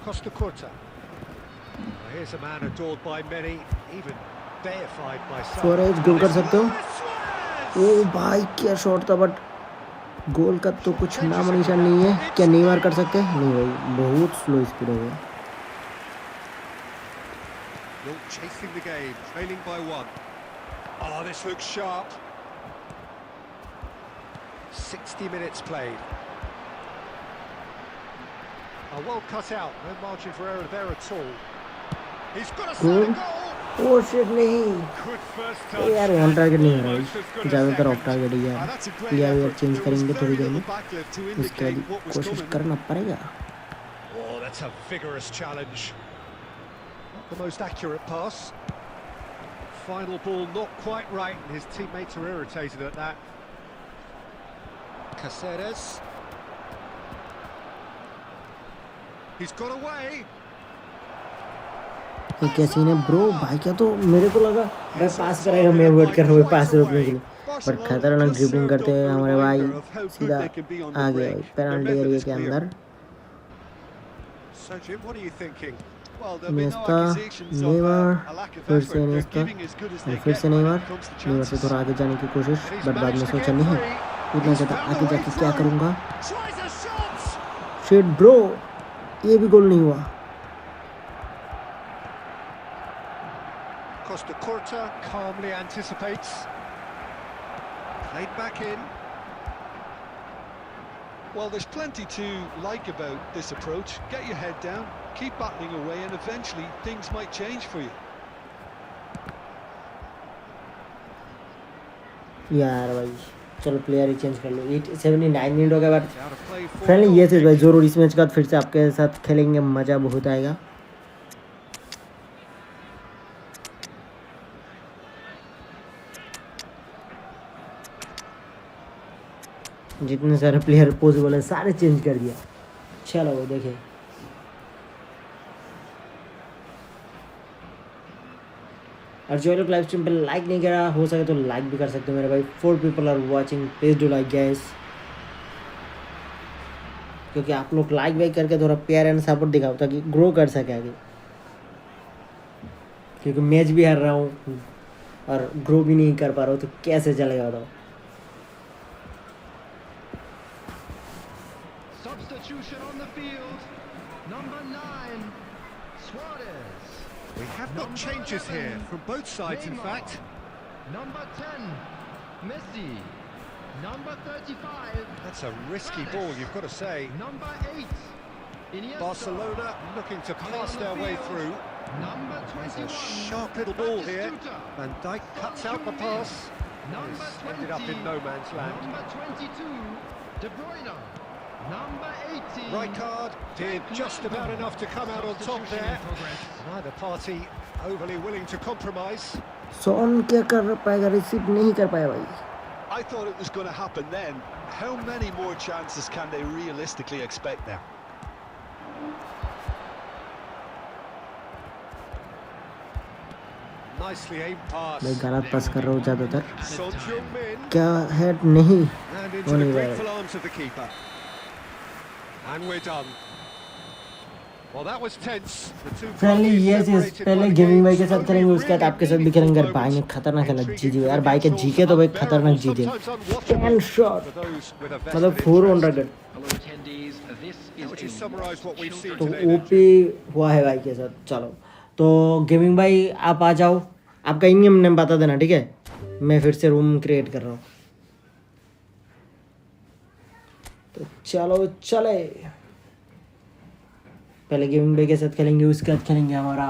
Speaker 2: Costa Curta. Well, here's a man adored by many, even deified by some.
Speaker 1: Suarez goal कर सकते हो ओ भाई क्या शॉट था बट गोल का तो कुछ नाम निशान नहीं है क्या नेमार कर सकते हैं नहीं भाई बहुत स्लो स्पीड हो गया
Speaker 2: Chasing the game, trailing by 1. Oh, this looks sharp. 60 minutes played. Well cut out, no margin for error there at all. He's got a goal.
Speaker 1: Oh shit नहीं
Speaker 2: Good first
Speaker 1: ओ
Speaker 2: touch.
Speaker 1: यार on target नहीं हो रहा है ज़्यादातर of target ही यार player यार change करेंगे थोड़ी देर में उसके बाद कोशिश करना पड़ेगा
Speaker 2: Oh, that's a vigorous challenge. Not the most accurate pass. Final ball not quite right, and his teammates are irritated at that. Caceres. He's got away.
Speaker 1: ये कैसी ने ब्रो भाई क्या तो मेरे को लगा भाई पास करेगा मैं वेट कर रहा हूँ पास रोकने के लिए बट
Speaker 2: Barcelona
Speaker 1: खतरनाक
Speaker 2: just
Speaker 1: ड्रिबलिंग
Speaker 2: served
Speaker 1: करते
Speaker 2: up
Speaker 1: हुए
Speaker 2: a
Speaker 1: हमारे भाई
Speaker 2: reminder of how good
Speaker 1: सीधा
Speaker 2: they can be on
Speaker 1: आ
Speaker 2: the
Speaker 1: गए
Speaker 2: break.
Speaker 1: भाई
Speaker 2: Their
Speaker 1: penalty
Speaker 2: method
Speaker 1: area
Speaker 2: is
Speaker 1: के
Speaker 2: clear.
Speaker 1: अंदर।
Speaker 2: So Jim, what are you thinking?
Speaker 3: Well, there'll be no
Speaker 1: Iniesta,
Speaker 3: accusations of
Speaker 1: Neymar,
Speaker 3: a lack of
Speaker 1: फिर से
Speaker 3: effort. They're
Speaker 1: Iniesta
Speaker 3: giving as good as
Speaker 1: और
Speaker 3: they
Speaker 1: फिर से
Speaker 3: get when
Speaker 1: Neymar.
Speaker 3: it comes to
Speaker 1: Neymar से
Speaker 3: chances.
Speaker 1: थोड़ा आगे जाने की कोशिश,
Speaker 2: And he's
Speaker 1: बट बाद में
Speaker 2: managed to
Speaker 1: सोचा
Speaker 2: get
Speaker 1: नहीं
Speaker 2: free.
Speaker 1: उतना
Speaker 2: He's
Speaker 1: ज़्यादा
Speaker 2: found
Speaker 1: आगे
Speaker 2: the way
Speaker 1: जाके क्या
Speaker 2: through.
Speaker 1: करूँगा।
Speaker 2: Tries a shot.
Speaker 1: Shit bro, ये भी गोल नहीं हुआ।
Speaker 2: Costa Curta calmly anticipates. Played back in.
Speaker 3: Well, there's plenty to like about this approach. Get your head down, keep battling away, and eventually things might change for you.
Speaker 1: यार भाई चलो player ही change कर लो। 79 minute हो गए but
Speaker 2: Out of play for
Speaker 1: friendly
Speaker 2: goal
Speaker 1: ये चीज़ भाई
Speaker 2: kick.
Speaker 1: ज़रूर इस मैच का फिर से आपके साथ खेलेंगे, मज़ा बहुत आएगा। जितने सारे प्लेयर पॉसिबल है सारे चेंज कर दिया। चलो वो देखे और जो लोग लाइव स्ट्रीम पे लाइक नहीं करा हो सके तो लाइक भी कर सकते हो मेरे भाई। 4 people are watching, please do like guys, क्योंकि आप लोग लाइक वाइक करके थोड़ा प्यार एंड सपोर्ट दिखाओ ताकि ग्रो कर सके आगे, क्योंकि मैच भी हार रहा हूँ और ग्रो भी नहीं कर पा रहा हूँ तो कैसे चलेगा बताओ।
Speaker 5: Substitution on the field. Number 9, Suarez.
Speaker 2: We have got
Speaker 5: Number
Speaker 2: changes
Speaker 5: 11,
Speaker 2: here from both sides, in
Speaker 5: Neymar.
Speaker 2: fact.
Speaker 5: Number 10, Messi. Number 35,
Speaker 2: That's a risky ball, you've got to say.
Speaker 5: number 8, Iniesta.
Speaker 2: Barcelona looking to
Speaker 5: Coming
Speaker 2: pass
Speaker 5: on the
Speaker 2: their way
Speaker 5: field.
Speaker 2: through.
Speaker 5: Number
Speaker 2: There's
Speaker 5: 21,
Speaker 2: a sharp little ball here.
Speaker 5: Batistuta.
Speaker 2: Van Dijk cuts out the pass.
Speaker 5: Number
Speaker 2: It's
Speaker 5: 20,
Speaker 2: ended up in no man's land.
Speaker 5: Number 22, De Bruyne. Number 18,
Speaker 2: Rijkaard did just about enough to come out on top
Speaker 5: Substitution
Speaker 2: there.
Speaker 5: in progress.
Speaker 2: Neither party overly willing to compromise.
Speaker 1: सोन क्या कर पाएगा, receive नहीं कर पाया भाई।
Speaker 3: I thought it was going to happen then. How many more chances can they realistically expect now?
Speaker 2: Nicely aimed pass.
Speaker 1: भाई गलत पास कर रहा हूँ ज़्यादातर।
Speaker 2: Son Heung-min
Speaker 1: क्या हेड नहीं
Speaker 2: and into
Speaker 1: वो
Speaker 2: the
Speaker 1: नहीं गया।
Speaker 2: grateful arms of the keeper. And we're done. Well, that was tense. The two
Speaker 1: friendly
Speaker 2: parties
Speaker 1: ये चीज़
Speaker 2: separated
Speaker 1: पहले
Speaker 2: by
Speaker 1: गेमिंग भाई
Speaker 2: games.
Speaker 1: के साथ
Speaker 2: Only
Speaker 1: करेंगे, उसके बाद
Speaker 2: really
Speaker 1: आपके साथ भी
Speaker 2: meaningful
Speaker 1: करेंगे। भाई ने
Speaker 2: moments.
Speaker 1: खतरनाक खेला,
Speaker 2: Intriguing
Speaker 1: जीजिए
Speaker 2: for
Speaker 1: यार,
Speaker 2: the
Speaker 1: भाई के
Speaker 2: neutrals,
Speaker 1: जीके तो भाई
Speaker 2: unbearable,
Speaker 1: खतरनाक जीजिए।
Speaker 2: sometimes unwatchable
Speaker 1: 10 shot
Speaker 2: for those with a vested
Speaker 1: मतलब
Speaker 2: interest.
Speaker 1: 400 run,
Speaker 6: Hello attendees, this
Speaker 2: How
Speaker 6: is
Speaker 2: would you
Speaker 6: a
Speaker 2: summarise what we've seen
Speaker 1: तो
Speaker 2: today then?
Speaker 1: ओपी हुआ है भाई के साथ। चलो तो गेमिंग भाई आप आ जाओ, आपका इन गेम नेम बता देना, ठीक है? मैं फिर से रूम क्रिएट कर रहा हूँ। तो चलो चले, पहले गेमिंग भाई के साथ खेलेंगे, उसके बाद खेलेंगे हमारा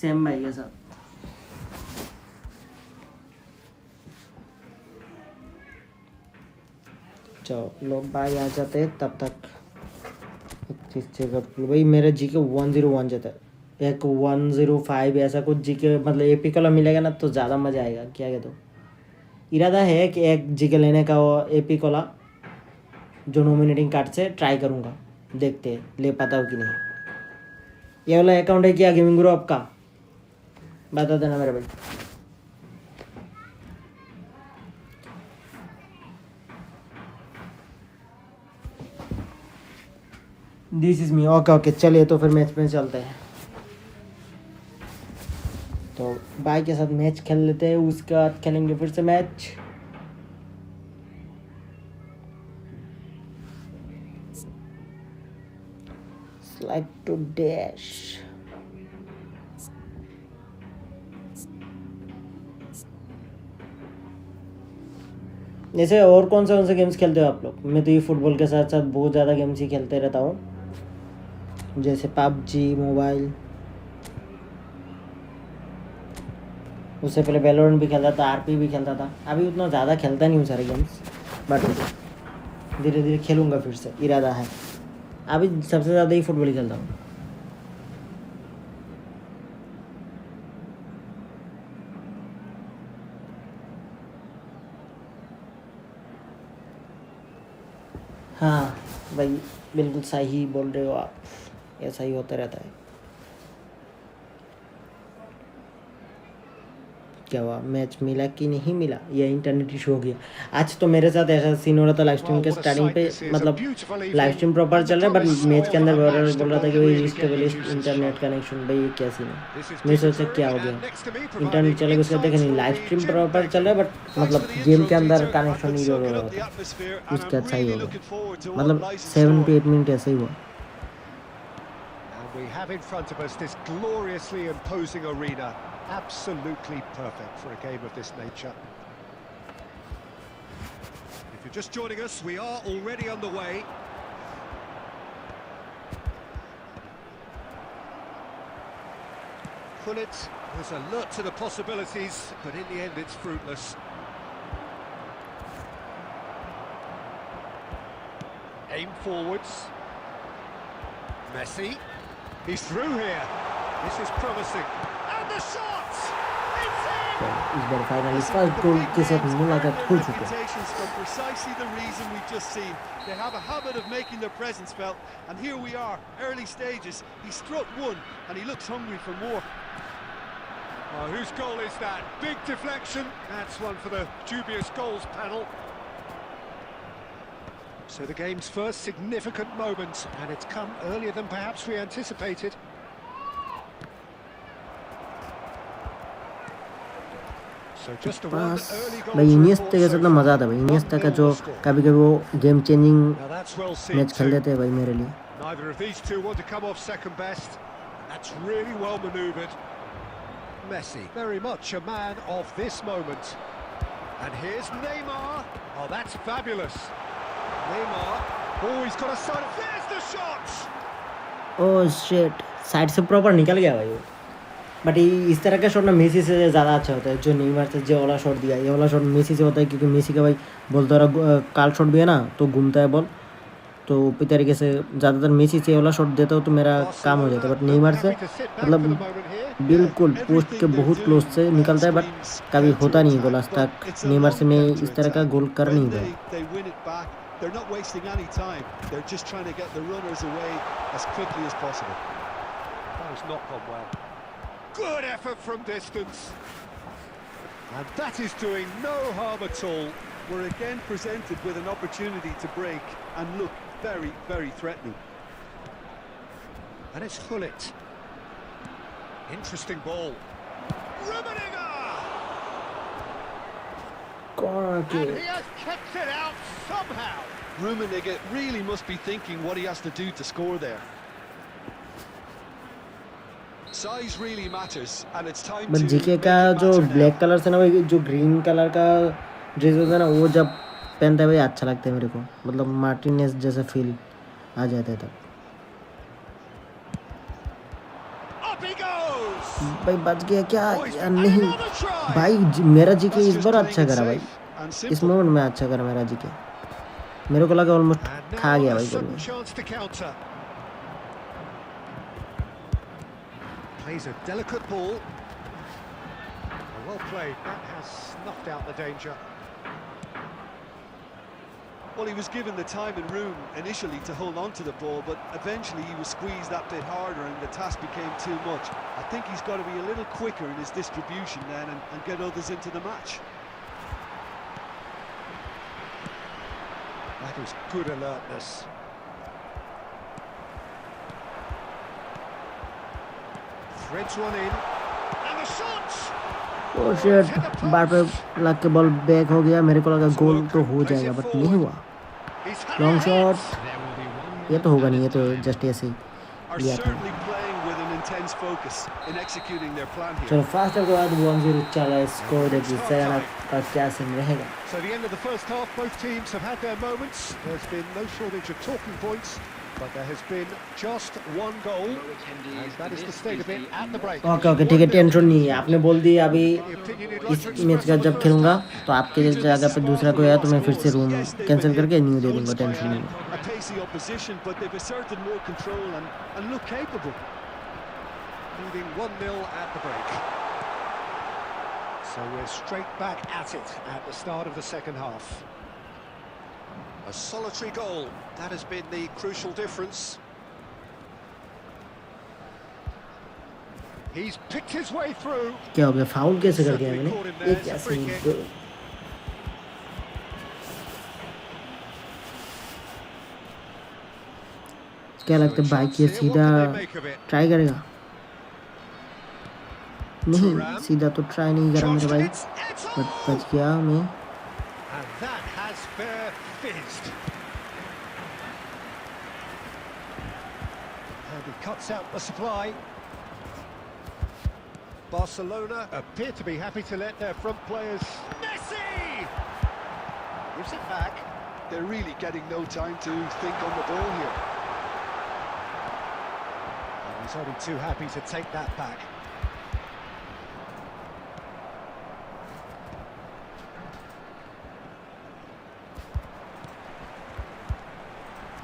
Speaker 1: सेम भाई के साथ। चलो लोग भाई आ जाते हैं, तब तक चीज़ चेक कर भाई। मेरा जी के 101 जाता है, एक 105 ऐसा कुछ जी के, मतलब एपी कॉला मिलेगा ना तो ज़्यादा मज़ा आएगा। क्या कहते हो? इरादा है कि एक जी के लेने का, वो एपी कॉला जो नॉमिनेटिंग कार्ड से ट्राई करूँगा, देखते हैं ले पाता हो कि नहीं। ये वाला अकाउंट है क्या गेमिंग ग्रुप आपका? बता देना मेरे भाई। This is me. Okay okay, चलिए तो फिर मैच में चलते हैं। तो भाई के साथ मैच खेल लेते हैं, उसके बाद खेलेंगे फिर से मैच। Like to dash. जैसे और कौन से गेम्स खेलते हो आप लोग? मैं तो ये फुटबॉल के साथ साथ बहुत ज़्यादा गेम्स ही खेलते रहता हूँ, जैसे पबजी मोबाइल। उससे पहले वैलोरेंट भी खेलता था, आरपी भी खेलता था। अभी उतना ज़्यादा खेलता नहीं हूँ सारे गेम्स, बट धीरे धीरे खेलूँगा फिर से, इरादा है। अभी सबसे ज़्यादा ही फुटबॉल ही खेलता हूँ। हाँ भाई बिल्कुल सही बोल रहे हो आप, ऐसा ही होता रहता है। क्या हुआ, मैच मिला कि नहीं मिला, या इंटरनेट इशू हो गया। आज तो मेरे साथ ऐसा सीन हो रहा था लाइव स्ट्रीम के स्टार्टिंग पे, मतलब लाइव स्ट्रीम प्रॉपर चल रहा है बट मैच के अंदर बोल रहा था कि भाई रिस्टेबलिश इंटरनेट कनेक्शन। भाई ये क्या सीन है, मैं सोचा क्या हो गया, इंटरनेट चलेगा उसका देखे नहीं, लाइव स्ट्रीम प्रॉपर चल रहा है बट मतलब गेम के अंदर कनेक्शन नहीं हो रहा था, उसके अच्छा ही हो गया, मतलब 7 to 8 मिनट ऐसे ही हुआ।
Speaker 2: We have in front of us this gloriously imposing arena, absolutely perfect for a game of this nature. If you're just joining us, we are already underway. Pullet was alert to the possibilities, but in the end it's fruitless. Aim forwards. Messi. He's through here. This is promising. And the shot! It's in!
Speaker 1: इस बार finally first goal के साथ मुलाकात हो चुकी है।
Speaker 3: For precisely the reason we've just seen. They have a habit of making their presence felt, and here we are, early stages. He struck one, and he looks hungry for more.
Speaker 2: Oh, whose goal is that? Big deflection. That's one for the dubious goals panel. So the game's first significant moment, and it's come earlier than perhaps we anticipated. So just the one early goal.
Speaker 1: भाई Iniesta के साथ ना मजा आता है भाई, Iniesta का जो कभी कभी वो game changing
Speaker 2: Now that's well seen
Speaker 1: match खेल
Speaker 2: too.
Speaker 1: देते हैं भाई मेरे लिए।
Speaker 2: Neither of these two want to come off second best. That's really well manoeuvred. Messi, very much a man of this moment. And here's Neymar. Oh, that's fabulous. Neymar. Oh, he's got a side. There's the shot.
Speaker 1: Oh shit, side से proper निकल गया भाई वो। But इस तरह का shot ना Messi से ज़्यादा अच्छा होता है, जो नेमार से जो वाला शॉट दिया, ये वाला शॉट मेसी से होता है क्योंकि मेसी का भाई बोलता रहा काल शॉट भी है ना तो घूमता है बॉल, तो इस तरीके से ज़्यादातर मेसी से वाला शॉट देता हूँ तो मेरा काम हो जाता है। बट नेमार से मतलब बिल्कुल पोस्ट के बहुत क्लोज से निकलता है बट कभी होता नहीं गोल आज तक। नेमार से मैं इस तरह का गोल कर नहीं पाया।
Speaker 3: They're not wasting any time. They're just trying to get the runners away as quickly as possible.
Speaker 2: That has not gone well. Good effort from distance. And that is doing no harm at all.
Speaker 3: We're again presented with an opportunity to break and look very, very threatening.
Speaker 2: And it's Gullit. Interesting ball. Rummenigge! And he has kept it out somehow.
Speaker 3: Rummenigge really must be thinking what he has to do to score there. Size really matters, and it's time to.
Speaker 1: But GK का जो black colour से ना भाई, जो green colour का dress होता है ना वो जब पहनता है भाई अच्छा लगता है मेरे को, मतलब मार्टिनेज जैसा फील आ जाता है तब। भाई बच गया क्या या नहीं भाई, मेरा जीके इस बार अच्छा करा भाई, इस मोमेंट में अच्छा करा मेरा जीके, मेरे को लगा ऑलमोस्ट खा गया भाई गोल में।
Speaker 2: Plays a delicate ball. Well played. That has snuffed out the danger.
Speaker 3: Well, he was given the time and room initially to hold on to the ball, but eventually he was squeezed that bit harder and the task became too much. I think he's got to be a little quicker in his distribution then and get others into the match.
Speaker 2: That is good alertness. Threads one in. And the shot!
Speaker 1: Oh shit, bar पे लग के ball back हो गया, मेरे को लगा गोल तो हो जाएगा बट नहीं हुआ। लॉन्ग शॉट, ये तो होगा नहीं, ये तो जस्ट ऐसे ही लिया था। चलो फास्ट के बाद 1-0 चला है, स्कोर देखिए सेकंड का क्या सीन रहेगा।
Speaker 2: So the end of the first half, both teams have had their moments. There's been no shortage of talking points, but there has been just one goal, and that is the state of it at the break.
Speaker 1: Okay ठीक है, tension नहीं है, आपने बोल दिया अभी इस match का जब खेलूंगा तो आपके जगह पे दूसरा कोई आया तो मैं फिर से रूम कैंसिल करके न्यू दे दूंगा, टेंशन नहीं है।
Speaker 2: Leading 1-0 at the break. So we're straight back at it at the start of the second half. A solitary goal, that has been the crucial difference. He's picked his way through.
Speaker 1: क्या हो गया? Foul कैसे कर दिया
Speaker 2: Certainly
Speaker 1: मैंने?
Speaker 2: caught him
Speaker 1: ये
Speaker 2: there. It's
Speaker 1: क्या
Speaker 2: a free
Speaker 1: scene?
Speaker 2: kick.
Speaker 1: क्या लगता है भाई ये सीधा ट्राई करेगा? नहीं, सीधा तो ट्राई नहीं करा मेरे भाई, बट बच गया मैं।
Speaker 2: And that has fair fizzed. And he cuts out the supply. Barcelona appear to be happy to let their front players. Messi! Gives it back.
Speaker 3: They're really getting no time to think on the ball here.
Speaker 2: And he's only too happy to take that back.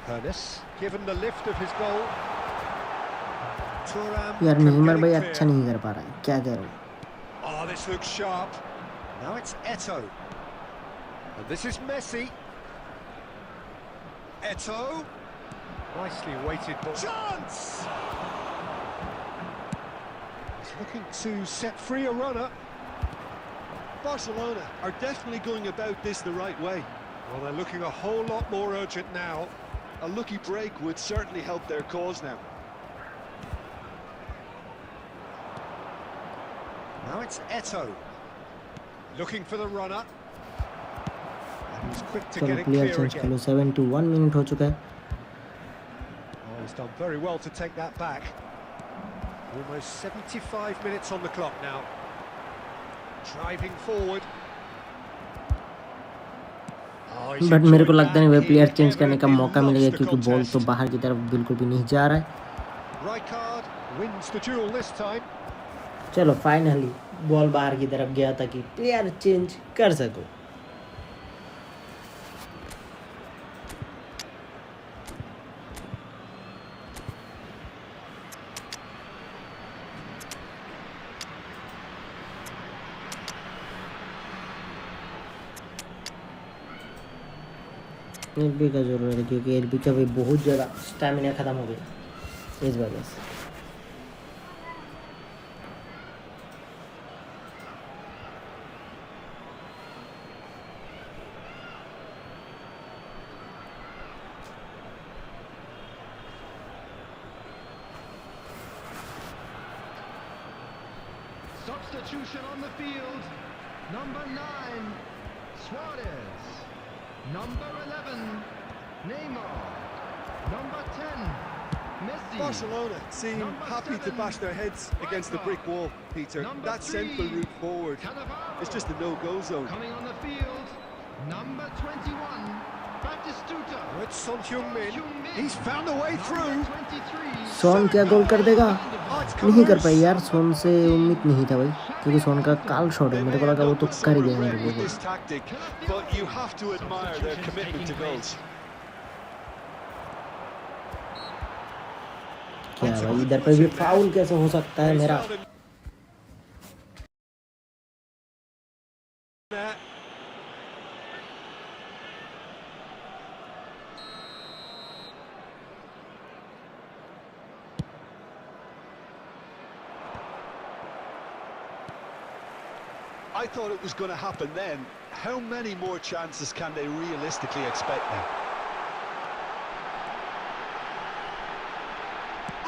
Speaker 2: Ernest, given the lift of his goal. Thuram
Speaker 1: यार
Speaker 2: can
Speaker 1: Neymar
Speaker 2: get
Speaker 1: भाई
Speaker 2: it
Speaker 1: अच्छा
Speaker 2: clear.
Speaker 1: नहीं कर पा रहा है, क्या करूं?
Speaker 2: Oh, this looks sharp. Now it's Eto'o. And this is Messi. Eto'o. Nicely weighted ball. Chance! He's looking to set free a runner.
Speaker 3: Barcelona are definitely going about this the right way.
Speaker 2: Well, they're looking a whole lot more urgent now.
Speaker 3: A lucky break would certainly help their cause now.
Speaker 2: Now it's Eto'o. Looking for the runner. And he's quick to
Speaker 1: चलो
Speaker 2: get it
Speaker 1: player
Speaker 2: clear
Speaker 1: change कर
Speaker 2: again.
Speaker 1: लो। 71 minute हो चुका है।
Speaker 2: Oh, he's done very well to take that back. Almost 75 minutes on the clock now. Driving forward. Oh, he's
Speaker 1: but मेरे को
Speaker 2: enjoyed
Speaker 1: लगता नहीं भाई
Speaker 2: that.
Speaker 1: प्लेयर
Speaker 2: He
Speaker 1: चेंज करने का
Speaker 2: evidently
Speaker 1: मौका
Speaker 2: loves
Speaker 1: मिलेगा,
Speaker 2: the
Speaker 1: क्योंकि बॉल तो
Speaker 2: contest.
Speaker 1: बाहर की तरफ बिल्कुल भी नहीं जा रहा है।
Speaker 2: Rijkaard wins the duel this time.
Speaker 1: चलो फाइनली बॉल बाहर की तरफ गया ताकि प्लेयर चेंज कर सको। एलबी का जरूरत है, क्योंकि एलबी का भी बहुत ज़्यादा स्टैमिना ख़त्म हो गया इस वजह से।
Speaker 5: Substitution on the field. Number 9, Suarez. Number 11, Neymar. Number 10, Messi.
Speaker 3: Barcelona seem
Speaker 5: Number
Speaker 3: happy to
Speaker 5: 7,
Speaker 3: bash their heads against the brick wall, Peter.
Speaker 5: Number
Speaker 3: That
Speaker 5: 3,
Speaker 3: central route forward
Speaker 5: Cannavaro.
Speaker 3: is just a no-go zone.
Speaker 5: Coming on the field, number 21, Batistuta.
Speaker 2: It's Son Heung-min. He's found a way through.
Speaker 5: Number 23,
Speaker 1: सोन क्या गोल कर देगा?
Speaker 2: Oh, it's come
Speaker 1: नहीं कर
Speaker 2: loose.
Speaker 1: पाई यार, सोन से उम्मीद नहीं था भाई, क्योंकि सोन का काल शॉट है,
Speaker 3: They
Speaker 1: मेरे
Speaker 3: may
Speaker 1: को
Speaker 3: end
Speaker 1: लगा वो
Speaker 3: up
Speaker 1: तो
Speaker 3: with
Speaker 1: कर
Speaker 3: some
Speaker 1: ही देगा
Speaker 3: regret
Speaker 1: मेरे
Speaker 3: with
Speaker 1: को।
Speaker 3: this tactic, but you have to admire their commitment to goals.
Speaker 1: क्या भाई, इधर पे भी फाउल कैसे हो सकता है मेरा?
Speaker 3: I thought it was going to happen then. How many more chances can they realistically expect now?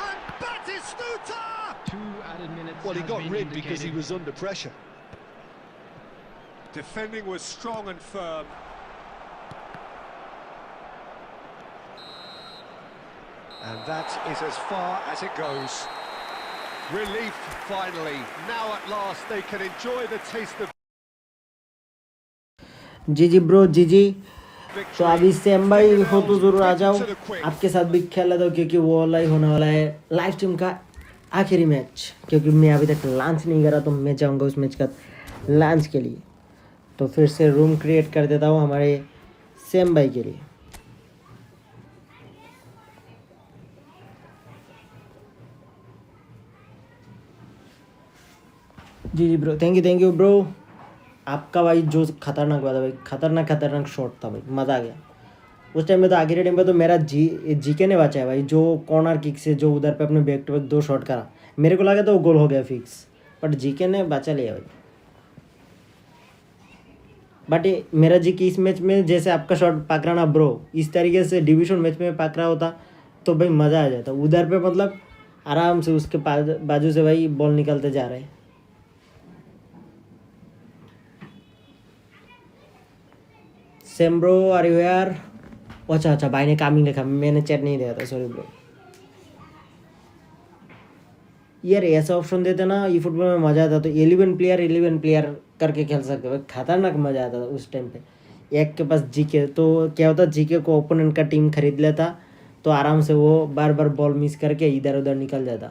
Speaker 2: And Batistuta!
Speaker 5: 2 added minutes.
Speaker 3: Well, he
Speaker 5: has
Speaker 3: got
Speaker 5: been
Speaker 3: rid because he
Speaker 5: indicated.
Speaker 3: was under pressure.
Speaker 2: Defending was strong and firm. And that is as far as it goes. Relief finally. Now at last they can enjoy the taste of
Speaker 1: जी bro जी। तो
Speaker 2: victory.
Speaker 1: अभी same भाई हो तो जरूर आ जाओ,
Speaker 2: To the quick.
Speaker 1: आपके साथ भी खेला दो, क्योंकि वो वाला ही होने वाला है लाइव स्ट्रीम का आखिरी मैच। क्योंकि मैं अभी तक लंच नहीं करा, तो मैं जाऊंगा उस मैच का लंच के लिए। तो फिर से रूम क्रिएट कर देता हूँ हमारे सेम भाई के लिए। जी ब्रो, थैंक यू ब्रो। आपका भाई जो खतरनाक बात है भाई, खतरनाक शॉट था भाई, मज़ा आ गया। उस टाइम में तो आगे के टाइम पे तो मेरा जीके ने बचा है भाई, जो कॉर्नर किक से जो उधर पे अपने बैक टू बैक 2 शॉट करा, मेरे को लगा तो वो गोल हो गया फिक्स, बट जीके ने बचा लिया भाई। बट मेरा जीके इस मैच में जैसे आपका शॉट पक रहा ना ब्रो, इस तरीके से डिवीजन मैच में पक रहा होता तो भाई मज़ा आ जाता। उधर पे मतलब आराम से उसके बाजू से भाई बॉल निकलते जा रहे हैं। सेम ब्रो आर यू यार? अच्छा भाई ने कामिंग लिखा, मैंने चैट नहीं दिया था, सॉरी ब्रो। यार ऐसा ऑप्शन देते ना ई फुटबॉल में मज़ा आता, तो 11 प्लेयर करके खेल सकते भाई, खतरनाक मज़ा आता था उस टाइम पे। एक के पास जीके तो क्या होता, जीके को ओपोनेंट का टीम खरीद लेता तो आराम से वो बार बार बॉल मिस करके इधर उधर निकल जाता।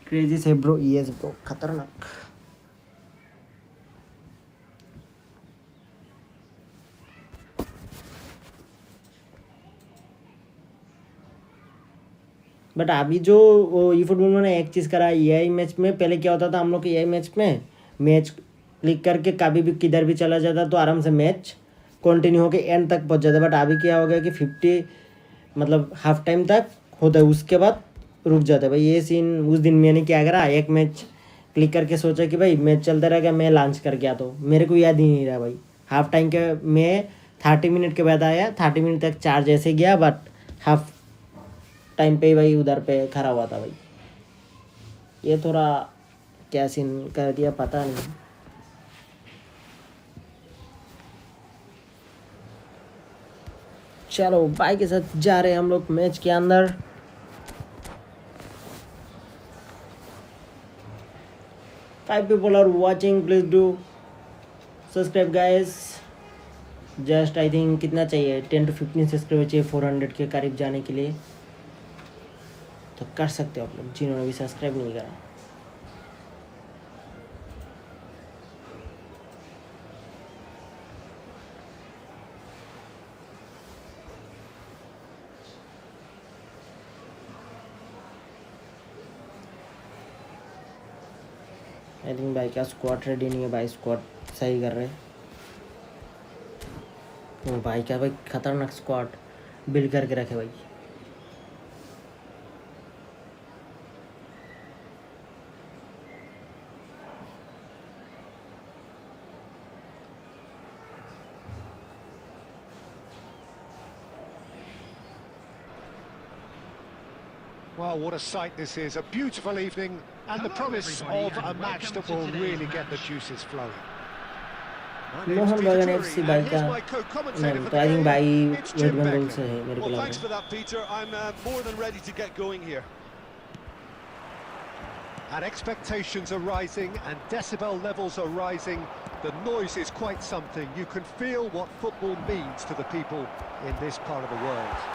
Speaker 1: क्रेजी से ब्रो, यस ब्रो, खतरनाक। बट अभी जो वो ई फुटबॉल में एक चीज़ करा, एआई मैच में पहले क्या होता था, हम लोग के एआई मैच में मैच क्लिक करके कभी भी किधर भी चला जाता तो आराम से मैच कंटिन्यू होकर एंड तक पहुंच जाता। बट अभी क्या हो गया कि 50 मतलब हाफ टाइम तक होता है, उसके बाद रुक जाता है भाई। ये सीन उस दिन मैंने क्या करा, एक मैच क्लिक करके सोचा कि भाई मैच चलता रहेगा, मैं लॉन्च करके आता हूँ, मेरे को याद ही नहीं रहा भाई। हाफ टाइम के मैं 30 मिनट के बाद आया, 30 मिनट तक चार्ज ऐसे गया, बट हाफ टाइम पे ही भाई उधर पे खड़ा हुआ था भाई। ये थोड़ा क्या सीन कर दिया पता नहीं। चलो भाई के साथ जा रहे हैं हम लोग मैच के अंदर। Five people are watching, please do subscribe guys। Just I think कितना चाहिए, 10 to 15 सब्सक्राइबर चाहिए 400 के करीब जाने के लिए, तो कर सकते हो आप लोग जिन्होंने भी सब्सक्राइब नहीं करा। आई थिंक भाई का स्क्वाड रेडी नहीं है भाई, स्क्वाड सही कर रहे हैं। ओ भाई क्या भाई खतरनाक स्क्वाड बिल्ड करके रखे भाई।
Speaker 2: Well, what a sight this is. A beautiful evening and the promise of a match that will really get the juices flowing.
Speaker 1: Mohan बागान एफसी भाई का नहीं, तो आई थिंक भाई वेस्ट बंगाल से है मेरे को लग रहा है।
Speaker 3: Thanks for that, Peter. I'm more than ready to get going here.
Speaker 2: And expectations are rising and decibel levels are rising. The noise is quite something. You can feel what football means to the people in this part of the world.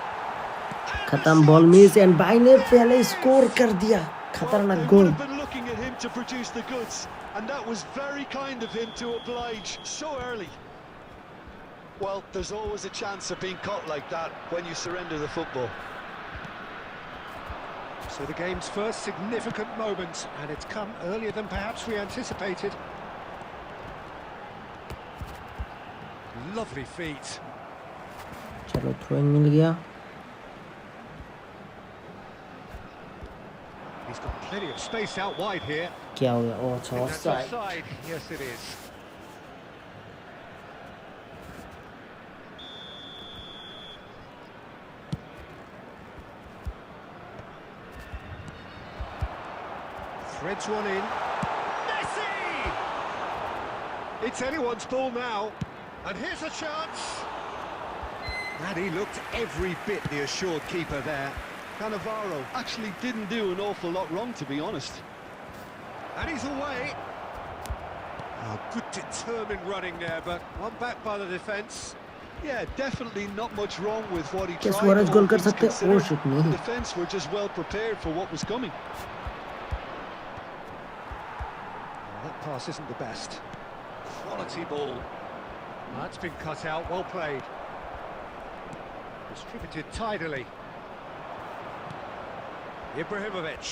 Speaker 1: खत्म ball miss and भाई ने पहले score कर दिया, खतरनाक गोल।
Speaker 3: Been looking at him to produce the goods, and that was very kind of him to oblige so early.
Speaker 4: Well, there's always a chance of being caught like that when you surrender the football.
Speaker 2: So the game's first significant moment, and it's come earlier than perhaps we anticipated. Lovely feet.
Speaker 1: चलो throw in मिल गया।
Speaker 2: He's got plenty of space out wide here.
Speaker 1: क्या हो गया? ओ अच्छा
Speaker 2: That's
Speaker 1: offside.
Speaker 2: offside. Yes, it is. Threads one in. Messi! It's anyone's ball now. And here's a chance. And he looked every bit the assured keeper there.
Speaker 3: Cannavaro actually didn't do an awful lot wrong, to be honest.
Speaker 2: And he's away. Oh, good determined running there, but one back by the defence.
Speaker 3: Yeah, definitely not much wrong with what he
Speaker 1: क्या
Speaker 3: tried.
Speaker 1: Swaraj
Speaker 3: all
Speaker 1: गोल कर
Speaker 3: things
Speaker 1: सकते हैं?
Speaker 3: considered.
Speaker 1: Oh shit
Speaker 3: The
Speaker 1: नहीं।
Speaker 3: defence were just well prepared for what was coming.
Speaker 2: Oh, that pass isn't the best. Quality ball. That's been cut out, well played. Distributed tidily. Ibrahimovic.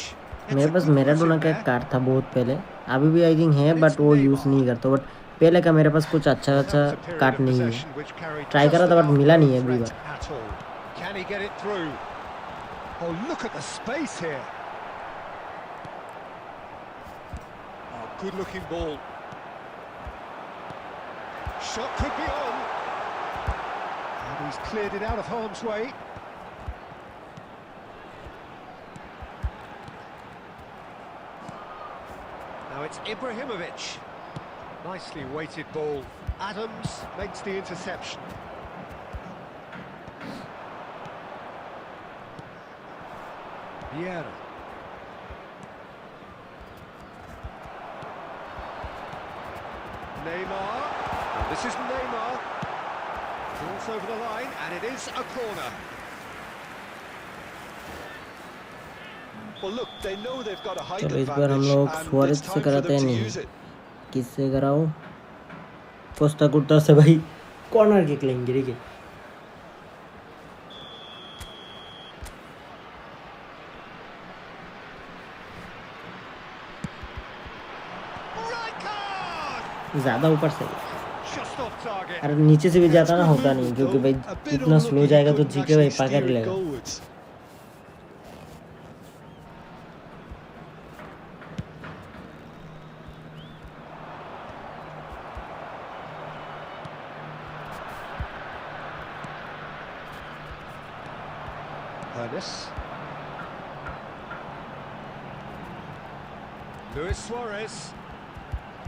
Speaker 1: मेरे पास Maradona का एक card था बहुत पहले, अभी भी I think है, बट वो यूज़ नहीं करता। बट पेले का मेरे पास कुछ अच्छा अच्छा काट नहीं है, ट्राई करा था बट मिला नहीं है every bar.
Speaker 2: Can he get it through? Oh, look at the space here. Oh, good looking ball. Shot could be on. And he's cleared it out of harm's way. Now it's Ibrahimovic. Nicely weighted ball. Adams makes the interception. Vieira. Neymar. And this is Neymar. Falls over the line, and it is a corner.
Speaker 3: Well, look, they know they've got a height
Speaker 1: चलो इस बार हम
Speaker 3: advantage,
Speaker 1: लोग
Speaker 3: and
Speaker 1: Suarez
Speaker 3: it's
Speaker 1: से
Speaker 3: time for
Speaker 1: कराते हैं
Speaker 3: them to
Speaker 1: नहीं,
Speaker 3: use it.
Speaker 1: किससे कराओ? कोस्टा कुर्ता से भाई कॉर्नर किक लेंगे, ठीक है। ज्यादा ऊपर से,
Speaker 2: Just off target.
Speaker 1: अरे नीचे से भी जाता ना होता नहीं, क्योंकि भाई इतना स्लो जाएगा तो जीके भाई पकड़ लेगा।
Speaker 2: Luis Suarez.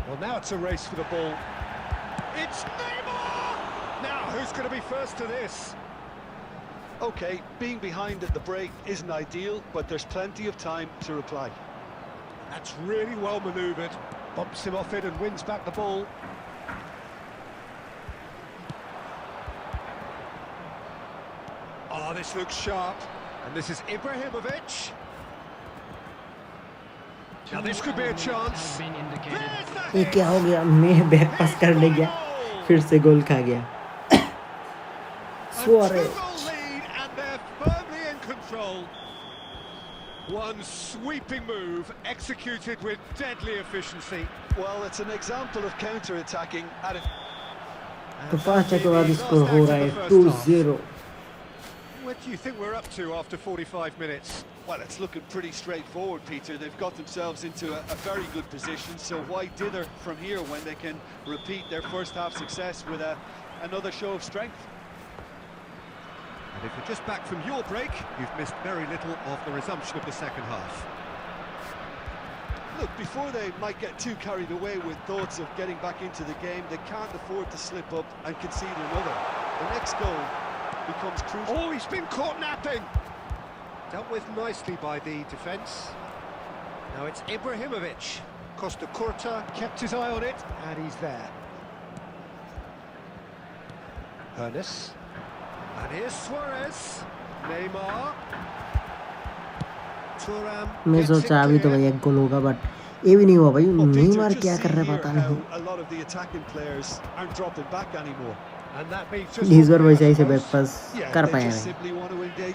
Speaker 2: Well, now it's a race for the ball. It's Neymar! Now, who's going to be first to this?
Speaker 3: Okay, being behind at the break isn't ideal, but there's plenty of time to reply.
Speaker 2: That's really well manoeuvred. Bumps him off it and wins back the ball. Oh, this looks sharp. And this is Ibrahimovic. Now this could be a chance.
Speaker 1: ये क्या हो गया, मैं back पास करने गया फिर से गोल खा गया।
Speaker 2: Suarez. And they're firmly in control. One sweeping move executed with deadly efficiency.
Speaker 3: Well, it's an example of counter-attacking at it.
Speaker 1: तो 5 के बाद स्कोर हो रहा है 2-0।
Speaker 2: What do you think we're up to after 45 minutes?
Speaker 3: Well, it's looking pretty straightforward, Peter. They've got themselves into a very good position, so why dither from here when they can repeat their first half success with another show of strength?
Speaker 2: And if you're just back from your break, you've missed very little of the resumption of the second half.
Speaker 3: Look, before they might get too carried away with thoughts of getting back into the game, they can't afford to slip up and concede another. The next goal becomes crucial.
Speaker 2: Oh, he's been caught napping! Dealt with nicely by the defence. Now it's Ibrahimovic. Costa Curta kept his eye on it, and he's there. Ernest. And here's Suarez. Neymar. Thuram.
Speaker 1: मैं सोचा अभी तो भाई एक गोल होगा, but ये भी नहीं हुआ भाई। नेमार क्या कर रहा है पता नहीं।
Speaker 3: A lot of the attacking players aren't dropping back anymore.
Speaker 1: इस बार वैसे ही से बैक पास कर पाया नहीं,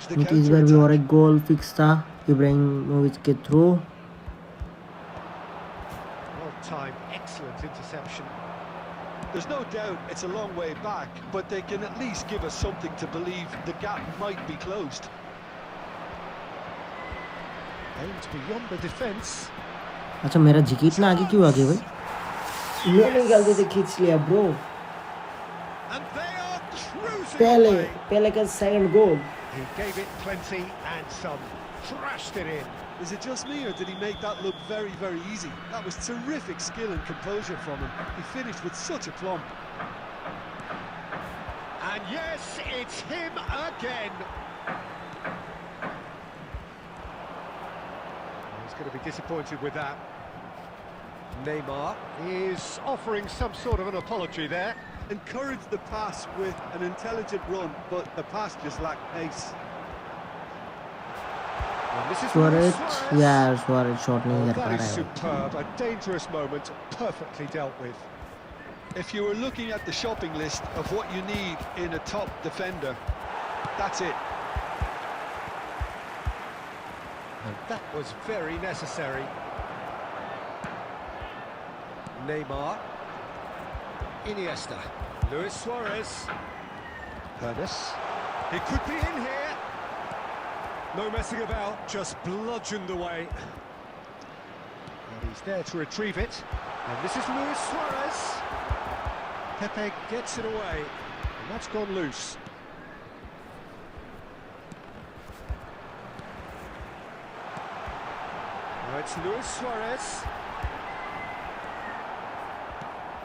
Speaker 1: क्योंकि इस बार भी और एक गोल फिक्स था इब्राहिमोविच के through.
Speaker 3: There's no doubt it's a long way back, but they can at least give us something to believe the gap might be closed.
Speaker 2: Aimed beyond the defence.
Speaker 1: अच्छा मेरा जिकी इतना आगे क्यों आ गया भाई? मैंने गलती से खींच लिया ब्रो। Pele का second goal.
Speaker 2: He gave it plenty and some, thrashed it in.
Speaker 3: Is it just me, or did he make that look very, very easy? That was terrific skill and composure from him. He finished with such aplomb.
Speaker 2: And yes, it's him again. He's going to be disappointed with that. Neymar is offering some sort of an apology there.
Speaker 3: Encouraged the pass with an intelligent run, but the pass just lacked pace.
Speaker 1: Suarez, yeah, Suarez shot नहीं कर पा
Speaker 2: That is
Speaker 1: रहा है।
Speaker 2: superb, a dangerous moment, perfectly dealt with.
Speaker 3: If you were looking at the shopping list of what you need in a top defender, that's it.
Speaker 2: And that was very necessary. Neymar. Iniesta. Luis Suarez. Hernes. He could be in here. No messing about, just bludgeoned away. And he's there to retrieve it. And this is Luis Suarez. Pepe gets it away. And that's gone loose. Now it's Luis Suarez.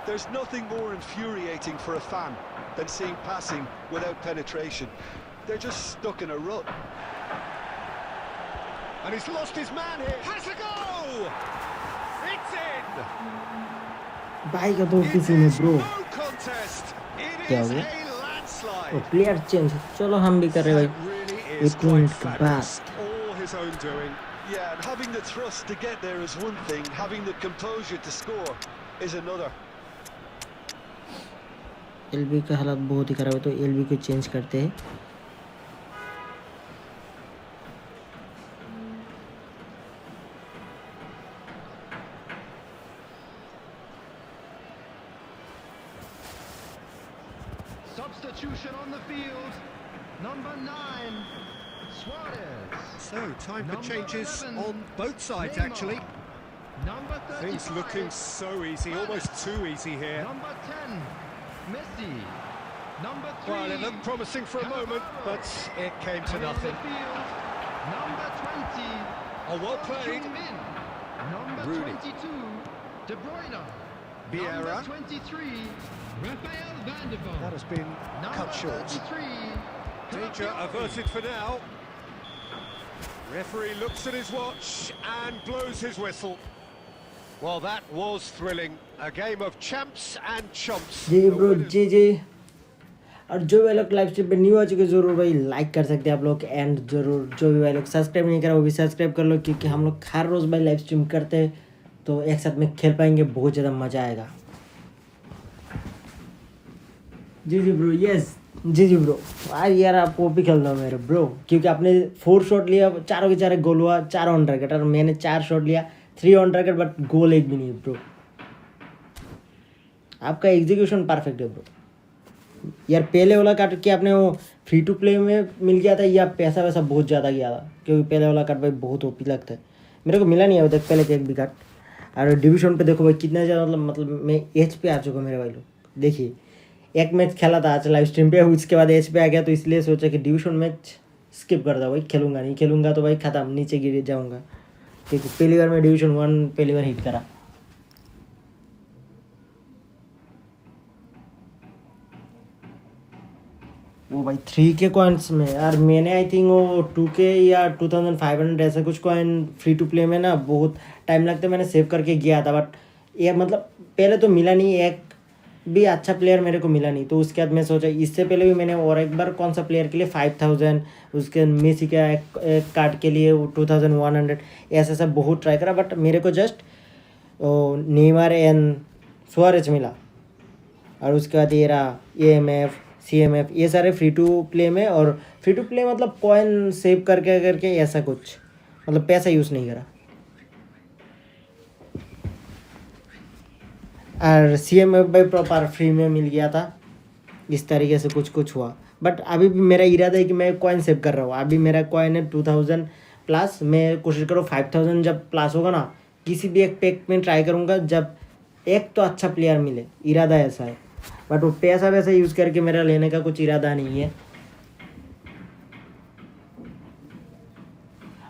Speaker 3: There's nothing more infuriating for a fan than seeing passing without penetration. They're just stuck in a rut.
Speaker 2: And he's lost his man here. Has a go! It's in!
Speaker 1: भाई का तो
Speaker 2: It
Speaker 1: किसी ने
Speaker 2: is
Speaker 1: bro
Speaker 2: no contest. It
Speaker 1: क्या
Speaker 2: is
Speaker 1: हो गया?
Speaker 2: a landslide.
Speaker 1: Player change, चलो हम भी कर रहे
Speaker 2: That
Speaker 1: भाई
Speaker 2: really is
Speaker 1: 18
Speaker 2: quite
Speaker 1: मिनट के बाद।
Speaker 2: fabulous. All his own doing.
Speaker 3: Yeah, and having the thrust to get there is one thing, having the composure to score is another.
Speaker 1: LB का हालत बहुत ही खराब है, तो एलबी को चेंज करते हैं।
Speaker 5: Substitution on the field. Number 9, Suarez.
Speaker 2: So, time for
Speaker 5: Number
Speaker 2: changes
Speaker 5: 11,
Speaker 2: on both sides,
Speaker 5: Neymar.
Speaker 2: actually.
Speaker 5: Number 35.
Speaker 2: Things looking so easy, almost too easy here.
Speaker 5: Number 10, Messi. Number 3.
Speaker 2: Well, it looked promising for a moment, but it came to
Speaker 5: Middle of the
Speaker 2: nothing.
Speaker 5: field. Number 20.
Speaker 2: Oh, well played.
Speaker 5: Min. Number
Speaker 2: Rooney.
Speaker 5: 22, De Bruyne.
Speaker 2: Vieira.
Speaker 5: Number 23, Rafael van der Vaart.
Speaker 2: That has been
Speaker 5: Number
Speaker 2: cut short.
Speaker 5: 33,
Speaker 2: Danger
Speaker 5: Potw.
Speaker 2: averted for now. Referee looks at his watch and blows his whistle. Well, that was thrilling. A game of champs and chumps.
Speaker 1: जी
Speaker 2: The
Speaker 1: bro
Speaker 2: winners-
Speaker 1: जी। और जो भी लोग live stream पे new आ चुके जरूर भाई लाइक कर सकते हैं आप लोग, एंड जरूर जो भी भाई लोग सब्सक्राइब नहीं करा वो भी सब्सक्राइब कर लो, क्योंकि हम लोग हर रोज़ भाई लाइव स्ट्रीम करते हैं, तो एक साथ में खेल पाएंगे, बहुत ज़्यादा मज़ा आएगा। जी ब्रो, यस जी ब्रो। यार आप वो भी खेल दो मेरे ब्रो, क्योंकि आपने 4 शॉट लिया, चारों के चार गोल हुआ, 4 ऑन टारगेट, और मैंने 4 शॉट लिया, 3 ऑन टारगेट, बट गोल एक भी नहीं ब्रो। आपका एग्जीक्यूशन परफेक्ट है ब्रो। यार पहले वाला कार्ड क्या आपने वो फ्री टू प्ले में मिल गया था, या पैसा वैसा बहुत ज़्यादा गया था? क्योंकि पहले वाला कार्ड भाई बहुत ओपी लगता है, मेरे को मिला नहीं अभी तक पहले का एक भी कार्ड। और डिवीजन पे देखो भाई कितना ज़्यादा, मतलब मैं एच पे आ चुका हूँ मेरे भाई लोग। देखिए एक मैच खेला था आज लाइव स्ट्रीम पे, उसके बाद एच पे आ गया, तो इसलिए सोचा कि डिवीजन मैच स्किप कर दो भाई, खेलूंगा नहीं, खेलूंगा तो भाई ख़त्म, नीचे गिर जाऊँगा, क्योंकि पहली बार मैं डिवीजन 1 पहली बार हिट करा। वो भाई 3K कॉइन्स में यार मैंने आई थिंक वो 2K या 2500 ऐसा कुछ कॉइन फ्री टू प्ले में ना बहुत टाइम लगता है, मैंने सेव करके गया था, बट ये मतलब पहले तो मिला नहीं, एक भी अच्छा प्लेयर मेरे को मिला नहीं, तो उसके बाद मैं सोचा इससे पहले भी मैंने और एक बार कौन सा प्लेयर के लिए 5000, उसके मेसी का एक कार्ड के लिए 2100 ऐसा सब बहुत ट्राई करा, बट मेरे को जस्ट नेमार एंड सुआरेज मिला। और उसके बाद ये रहा AMF CMF, ये सारे फ्री टू प्ले में, और फ्री टू प्ले मतलब कॉइन सेव करके करके ऐसा कुछ, मतलब पैसा यूज़ नहीं करा। और CMF भाई प्रॉपर फ्री में मिल गया था, इस तरीके से कुछ कुछ हुआ। बट अभी भी मेरा इरादा है कि मैं कॉइन सेव कर रहा हूँ, अभी मेरा कॉइन है 2000 प्लस, मैं कोशिश करूँ 5000 जब प्लस होगा ना, किसी भी एक पैक में ट्राई करूँगा, जब एक तो अच्छा प्लेयर मिले, इरादा ऐसा है। बट वो पैसा वैसा यूज़ करके मेरा लेने का कुछ इरादा नहीं है।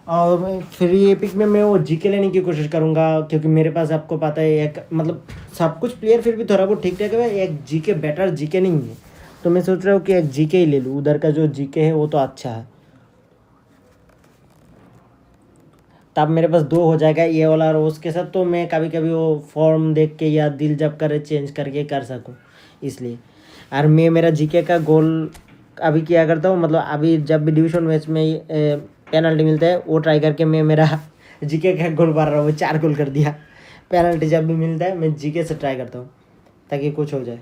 Speaker 1: और फ्री एपिक में मैं वो जीके लेने की कोशिश करूँगा, क्योंकि मेरे पास आपको पता है एक मतलब सब कुछ प्लेयर फिर भी थोड़ा बहुत ठीक ठाक है, एक जीके बेटर जीके नहीं है, तो मैं सोच रहा हूँ कि एक जीके ही ले लूँ, उधर का जो जीके है वो तो अच्छा है, तब मेरे पास 2 हो जाएगा ये वाला और उसके साथ, तो मैं कभी कभी वो फॉर्म देख के या दिल जब करे चेंज करके कर सकूँ, इसलिए। और मैं मेरा जीके का गोल अभी क्या करता हूँ, मतलब अभी जब भी डिवीजन मैच में पेनल्टी मिलता है वो ट्राई करके मैं मेरा जीके का गोल मार रहा हूँ, 4 गोल कर दिया। पेनल्टी जब भी मिलता है मैं जीके से ट्राई करता हूँ ताकि कुछ हो जाए।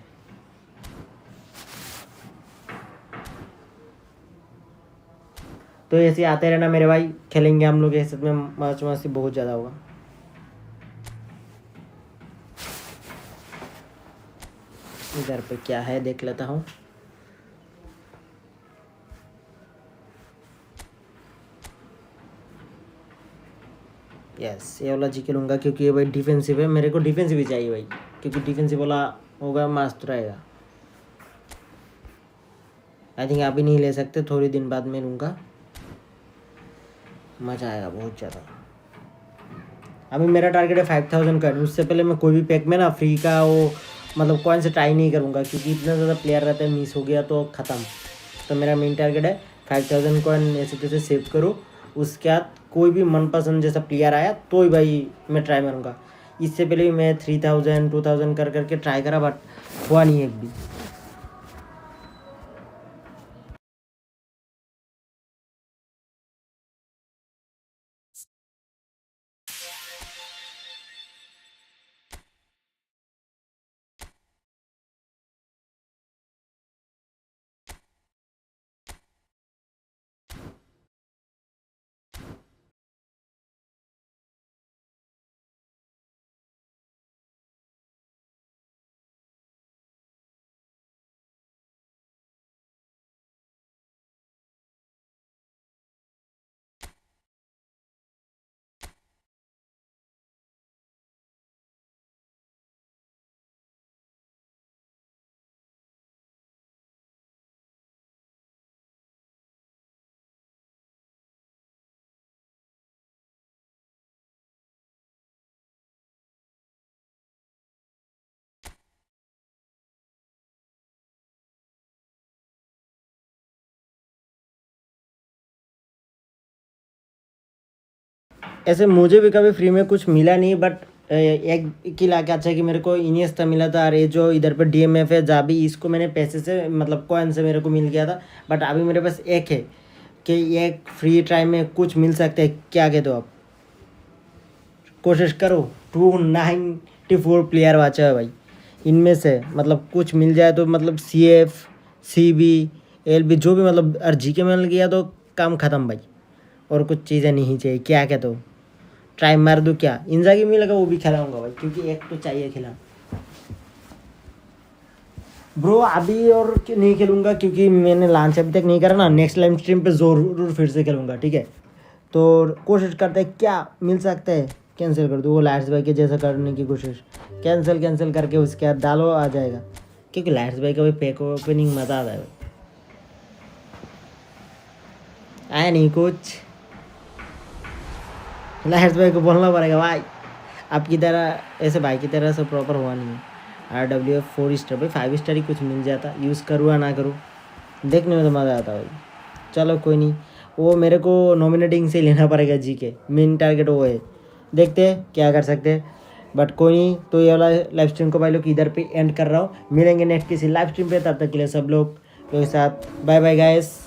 Speaker 1: तो ऐसे आते रहना मेरे भाई, खेलेंगे हम लोग ऐसे में, मैच मस्ती बहुत ज़्यादा होगा। इधर पे क्या है देख लेता हूँ। यस, ये वाला जीके लूँगा क्योंकि ये भाई डिफेंसिव है, मेरे को डिफेंसिव ही चाहिए भाई, क्योंकि डिफेंसिव वाला होगा मस्त रहेगा। आई थिंक अभी नहीं ले सकते, थोड़ी दिन बाद में लूँगा, मज़ा आएगा बहुत ज़्यादा। अभी मेरा टारगेट है 5000 का। उससे पहले मैं कोई भी पैक में ना फ्री का वो मतलब कॉइन से ट्राई नहीं करूँगा, क्योंकि इतना ज़्यादा प्लेयर रहता है, मिस हो गया तो ख़त्म। तो मेरा मेन टारगेट है 5000 कॉइन ऐसे तैसे सेव करो, उसके बाद कोई भी मनपसंद जैसा प्लेयर आया तो ही भाई मैं ट्राई मारूँगा। इससे पहले भी मैं 3000 2000 कर करके ट्राई करा, बट हुआ नहीं एक भी। ऐसे मुझे भी कभी फ्री में कुछ मिला नहीं, बट एक की लाके अच्छा है कि मेरे को इनिएस्टा मिला था, और ये जो इधर पर डीएमएफ है जाबी, इसको मैंने पैसे से मतलब कॉइन से मेरे को मिल गया था। बट अभी मेरे पास एक है कि एक फ्री ट्राई में कुछ मिल सकता है। क्या कहते हो आप? कोशिश करो। 294 प्लेयर बचा है भाई, इनमें से मतलब कुछ मिल जाए तो मतलब CF CB LB जो भी मतलब अर्जी के मिल गया तो काम ख़त्म भाई, और कुछ चीज़ें नहीं चाहिए। क्या कहते हो? ट्राई मार दूँ क्या? इंजागी मिलेगा वो भी खिलाऊंगा भाई, क्योंकि एक तो चाहिए खिला ब्रो। अभी और नहीं खेलूँगा क्योंकि मैंने लॉन्च अभी तक नहीं करा ना। नेक्स्ट लाइव स्ट्रीम पे ज़रूर फिर से खेलूँगा, ठीक है? तो कोशिश करते हैं क्या मिल सकता है। कैंसिल कर दो, वो लाइट्स भाई के जैसा करने की कोशिश। कैंसिल करके उसके बाद डालो, आ जाएगा। क्योंकि लाइट्स भाई का भी पैक ओपनिंग मज़ा आता है भाई। आया नहीं कुछ, लाइट्स भाई को बोलना पड़ेगा भाई आपकी तरह, ऐसे भाई की तरह से प्रॉपर हुआ नहीं है। RWF 4 स्टार भाई, 5 स्टार ही कुछ मिल जाता, यूज़ करूँ या ना करूँ, देखने में तो मज़ा आता भाई। चलो कोई नहीं, वो मेरे को नॉमिनेटिंग से लेना पड़ेगा जी के, मेन टारगेट वो है। देखते हैं क्या कर सकते हैं, बट कोई नहीं। तो ये वाला लाइव स्ट्रीम को भाई लोग इधर पे एंड कर रहा हूँ। मिलेंगे नेक्स्ट किसी लाइव स्ट्रीम पे, तब तक के लिए सब लोग के साथ बाय बाय गाइस।